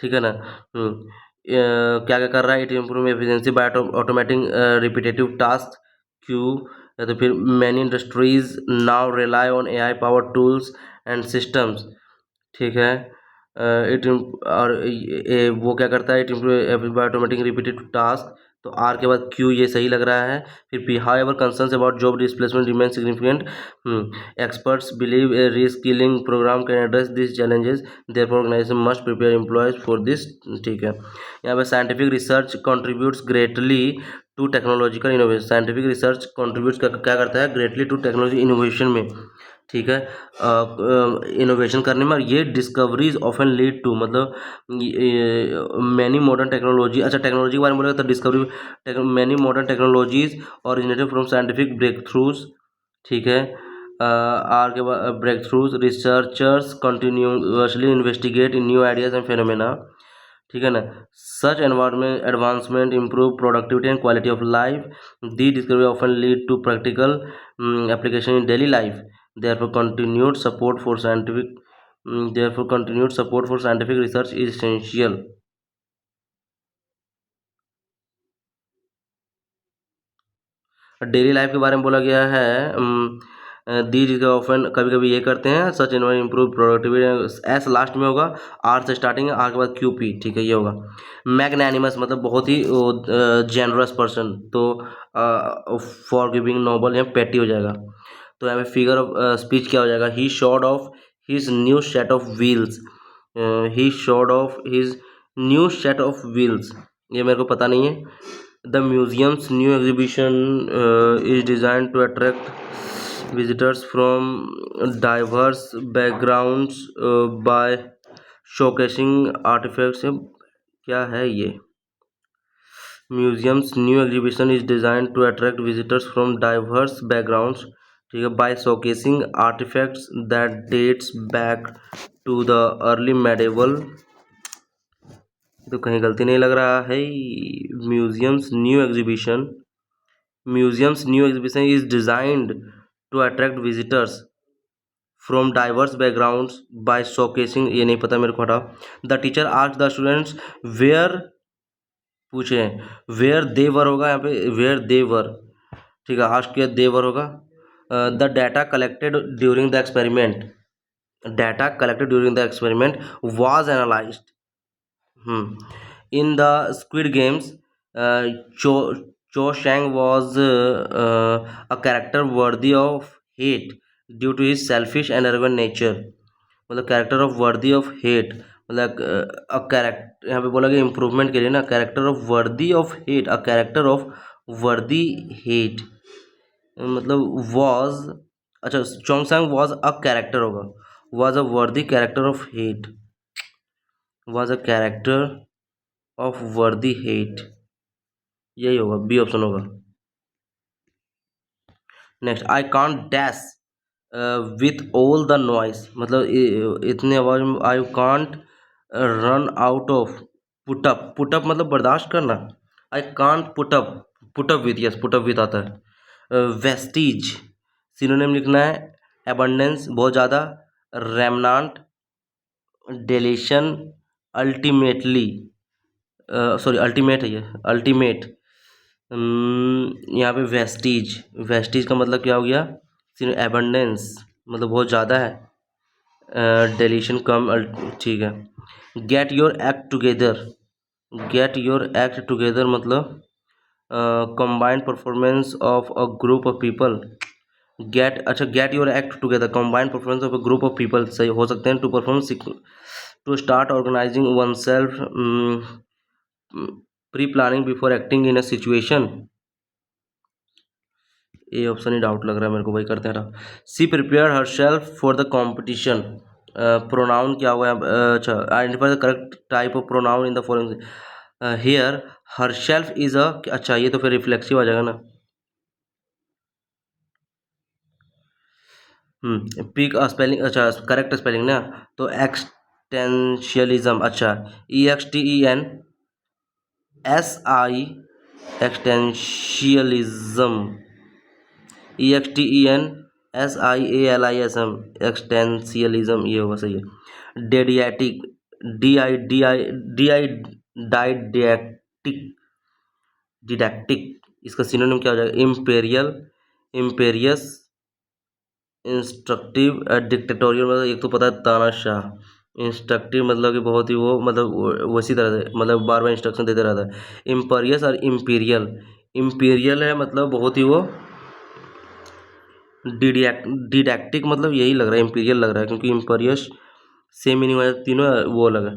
ठीक है ना। क्या क्या कर रहा है, it improve efficiency by automating repetitive task, Q, या तो फिर many industries now rely on AI power tools and systems, ठीक है। इट और वो क्या करता है, it improve by automatic repeated task, तो आर के बाद क्यू, ये सही लग रहा है। फिर P, however concerns about job displacement remain significant, experts believe a reskilling program can address this challenges, therefore organisation must prepare employees for this, ठीक है। यहाँ पे scientific research contributes greatly to technological innovation, scientific research contributes क्या करता है, greatly to technology innovation में, ठीक है। इनोवेशन करने में, और ये डिस्कवरीज ऑफन लीड टू, मतलब मैनी मॉडर्न टेक्नोलॉजी, अच्छा टेक्नोलॉजी के बारे में बोलेगा तो discovery many modern technologies originated from scientific breakthroughs. ठीक है। आर के बाद breakthroughs, researchers continuously investigate in new ideas and phenomena. ठीक है ना। Such environment advancement improve productivity and quality of life. The discovery often lead to practical application in daily life. Therefore, continued support for scientific research is essential. Daily life के बारे में बोला गया है। These often, कभी कभी ये करते हैं, सच एनवायरमेंट इम्प्रूव प्रोडक्टिविटी, एस लास्ट में होगा, आर से स्टार्टिंग है, आर के बाद क्यू पी। ठीक है, ये होगा। मैग्नानिमस मतलब बहुत ही जेनरस पर्सन, तो फॉर गिविंग नोबल यहाँ पेटी हो जाएगा। तो यहाँ पे फिगर ऑफ स्पीच क्या हो जाएगा, he showed off his new set of wheels. He showed off his new set of wheels, ये मेरे को पता नहीं है। The museum's new exhibition is designed to attract visitors from diverse backgrounds by showcasing artifacts। क्या है ये? Museum's new exhibition is designed to attract visitors from diverse backgrounds, ठीक है, by showcasing artifacts that dates back to the early medieval। तो कहीं गलती नहीं लग रहा है। Museums new exhibition, museums new exhibition is designed to attract visitors from diverse backgrounds by showcasing, ये नहीं पता मेरे को, हटाओ। The teacher asked the students where, पूछे वेयर देवर होगा यहाँ पे, वेयर देवर। ठीक है, आस्क किया देवर होगा। The data collected during the experiment, data collected during the experiment was analysed. In the Squid Games, Cho Chang was a character worthy of hate due to his selfish and arrogant nature। मतलब character of worthy of hate, मतलब a character, यहाँ पे बोला गया improvement के लिए ना, character of worthy of hate, a character of वर्दी हेट, मतलब वॉज, अच्छा चोंगसांग वॉज अ कैरेक्टर होगा, वॉज अ वर्दी character of hate, was a character of वर्दी हेट, यही होगा, बी ऑप्शन होगा। Next, I can't dash with all the noise, मतलब इतने आवाज में, I can't run out of put up, put up मतलब बर्दाश्त करना, I can't put up, put up with, yes put up with आता है। वेस्टीज सिनोनिम लिखना है, एबंडेंस बहुत ज़्यादा, रेमनांट, डेलेशन, अल्टीमेटली, सॉरी अल्टीमेट है ये, अल्टीमेट। यहाँ पे वेस्टीज, वेस्टीज का मतलब क्या हो गया, एबंडेंस मतलब बहुत ज़्यादा है, डेलीशन कम, ठीक है। Get your act together, get your act together मतलब combined performance of a group of people. Get, अच्छा get your act together, combined performance of a group of people, सही हो सकते हैं। To perform, to start organizing oneself, pre planning before acting in a situation, ये option ही doubt लग रहा है मेरे को, वही करते हैं। She prepare herself for the competition, pronoun क्या हुआ है, अच्छा identify the correct type of pronoun in the following here, her self is a, अच्छा ये तो फिर रिफ्लेक्सिव आ जाएगा ना। पिक स्पेलिंग, अच्छा करेक्ट स्पेलिंग ना, तो एक्सटेंशियलिज्म, अच्छा EXTENSI, एक्सटेंशियलिज्म, EXTENSIALISM, एक्सटेंशियलिज्म, ये होगा, सही है। डेडियाटिक, डाइडैक्टिक, डिडैक्टिक, इसका सिनोनिम क्या हो जाएगा, इम्पेरियल, इम्पेरियस, इंस्ट्रक्टिव, डिक्टेटोरियल, मतलब एक तो पता है तानाशाह, इंस्ट्रक्टिव मतलब कि बहुत ही वो, मतलब वैसी तरह से, मतलब बार बार इंस्ट्रक्शन देते रहता है। इम्परियस और इम्पीरियल, इम्पीरियल है मतलब बहुत ही वो, डिडैक्टिक मतलब यही लग रहा है, इम्पीरियल लग रहा है, क्योंकि इम्परियस सेम मीनिंग वाले तीनों वो अलग है।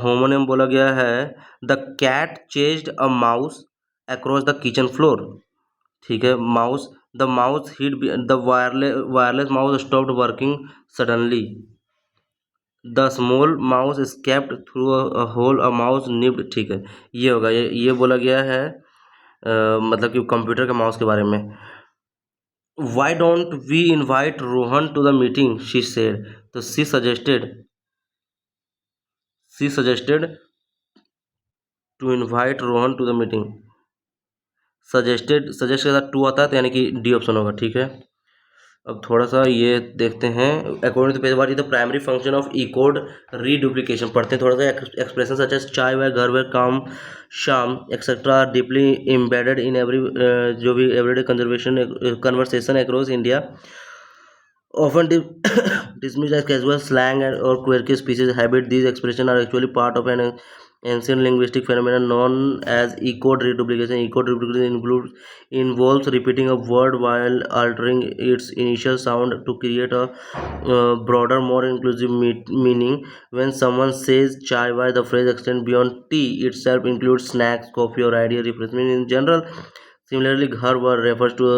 होमोनिम बोला गया है, the cat chased a mouse across the kitchen floor, ठीक है, mouse The mouse hit the wireless mouse stopped working suddenly. The small mouse escaped through a hole a mouse nibbed. ठीक है, ये होगा, ये बोला गया है मतलब कि कंप्यूटर के माउस के बारे में. Why don't we invite Rohan to the meeting? She said. तो she suggested to invite Rohan to the meeting. Suggest के साथ टू आता है तो यानी कि डी ऑप्शन होगा. ठीक है, अब थोड़ा सा ये देखते हैं. According to page what is the primary function of ई कोड रीडुप्लीकेशन. पढ़ते हैं थोड़ा सा. एक्सप्रेशन सच एज चाय व घर व काम शाम etcetera deeply embedded in every जो भी everyday conversation across India often dismissed as casual slang or quirky species habit. These expressions are actually part of an ancient linguistic phenomenon known as echoed reduplication. Echoed reduplication involves repeating a word while altering its initial sound to create a broader, more inclusive meaning. When someone says chai, why the phrase extends beyond tea itself, includes snacks, coffee, or idea refreshment in general. Similarly, ghar refers to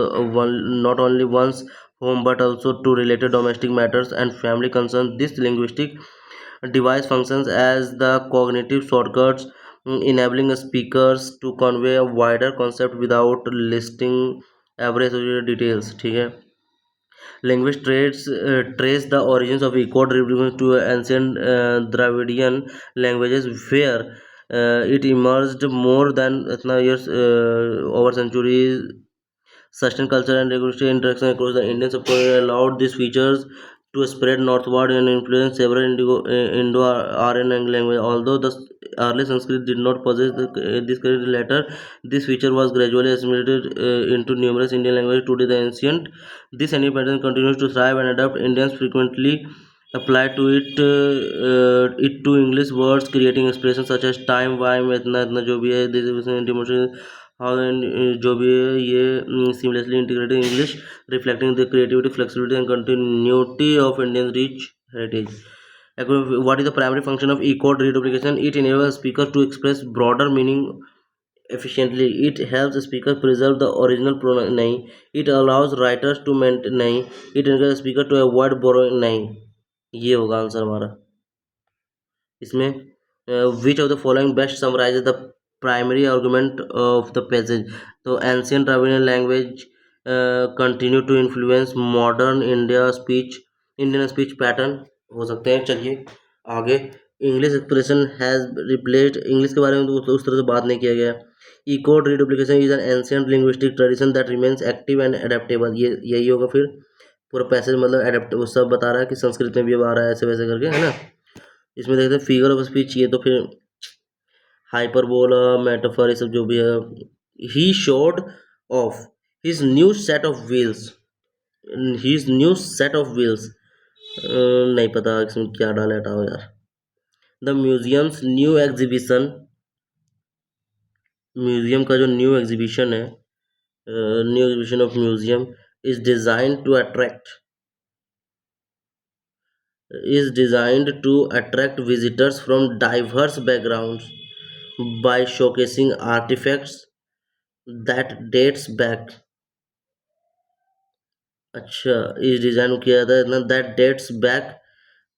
not only one's home but also to related domestic matters and family concerns. This linguistic device functions as the cognitive shortcuts, enabling speakers to convey a wider concept without listing every associated details. ठीक है, linguists trace the origins of echoed reproduction to ancient Dravidian languages where it emerged more than इतना years over centuries. Sustained cultural and linguistic interaction across the Indian subcontinent allowed these features to spread northward and influence several Indo-Aryan languages. Although the early Sanskrit did not possess this character later, this feature was gradually assimilated into numerous Indian languages. Today, the ancient this independence continues to thrive and adapt. Indians frequently apply to it to English words, creating expressions such as time, वाइम, इतना इतना जो भी है. This how जो भी है ये seamlessly integrated English, reflecting the creativity, flexibility, and continuity of Indian rich heritage. What is the primary function of E-code reduplication? It enables speakers to express broader meaning efficiently. It helps speakers preserve the original pronoun नहीं. It allows writers to maintain नहीं. It encourages speaker to avoid borrowing नहीं. ये होगा answer हमारा इसमें. Which of the following best summarise the primary argument of the passage. तो ancient Dravidian language continue to influence modern Indian speech pattern हो सकते हैं. चलिए आगे. English expression has replaced. English के बारे में तो उस तरह से बात नहीं किया गया. ई-कोड reduplication is an ancient linguistic tradition that remains active and adaptable. ये यही होगा फिर. पूरा पैसेज मतलब एडेप्ट वो सब बता रहा है कि संस्कृत में भी अब आ रहा है ऐसे वैसे करके, है ना. इसमें देखते हैं फिगर ऑफ स्पीच. ये तो फिर हाइपरबोला मेटाफर ये सब जो भी है. He showed off his new set of wheels. नहीं पता इसमें क्या डाला, हटाओ यार. The museums new exhibition. Museum का जो न्यू एग्जीबिशन है, new exhibition of museum is designed to attract visitors from diverse backgrounds by showcasing artifacts that dates back. अच्छा, इस डिज़ाइन किया था इतना that dates back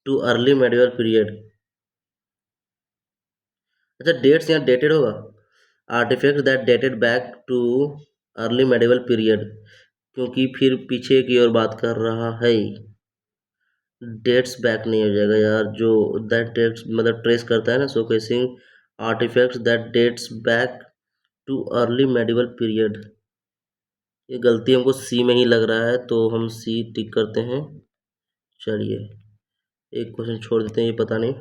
to early medieval period. अच्छा, dates यहाँ डेटेड होगा. Artifact that dated back to early medieval period, क्योंकि फिर पीछे की ओर बात कर रहा है. डेट्स बैक नहीं हो जाएगा यार. जो दैट डेट्स मतलब ट्रेस करता है ना, showcasing artifacts that dates back to early medieval period. ये गलती हमको सी में ही लग रहा है तो हम सी टिक करते हैं. चलिए एक क्वेश्चन छोड़ देते हैं, ये पता नहीं.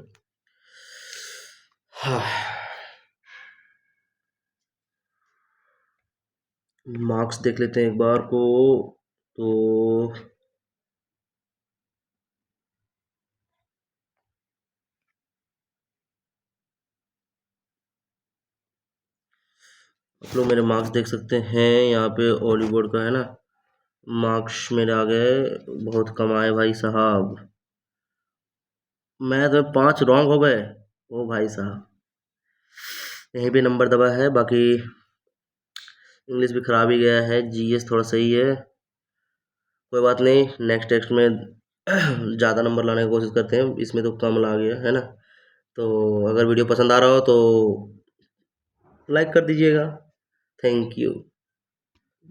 हाँ, मार्क्स देख लेते हैं एक बार को. तो आप लोग मेरे मार्क्स देख सकते हैं यहाँ पे. हॉलीवुड का है ना, मार्क्स मेरे आ गए. बहुत कम आए भाई साहब. मैथ में 5 रॉन्ग हो गए. ओ भाई साहब, यहीं पे नंबर दबा है. बाकी इंग्लिश भी खराब ही गया है. जीएस थोड़ा सही है. कोई बात नहीं, नेक्स्ट टेस्ट में ज़्यादा नंबर लाने की कोशिश करते हैं, इसमें तो कम ला गया है ना। तो अगर वीडियो पसंद आ रहा हो तो लाइक कर दीजिएगा। Thank you.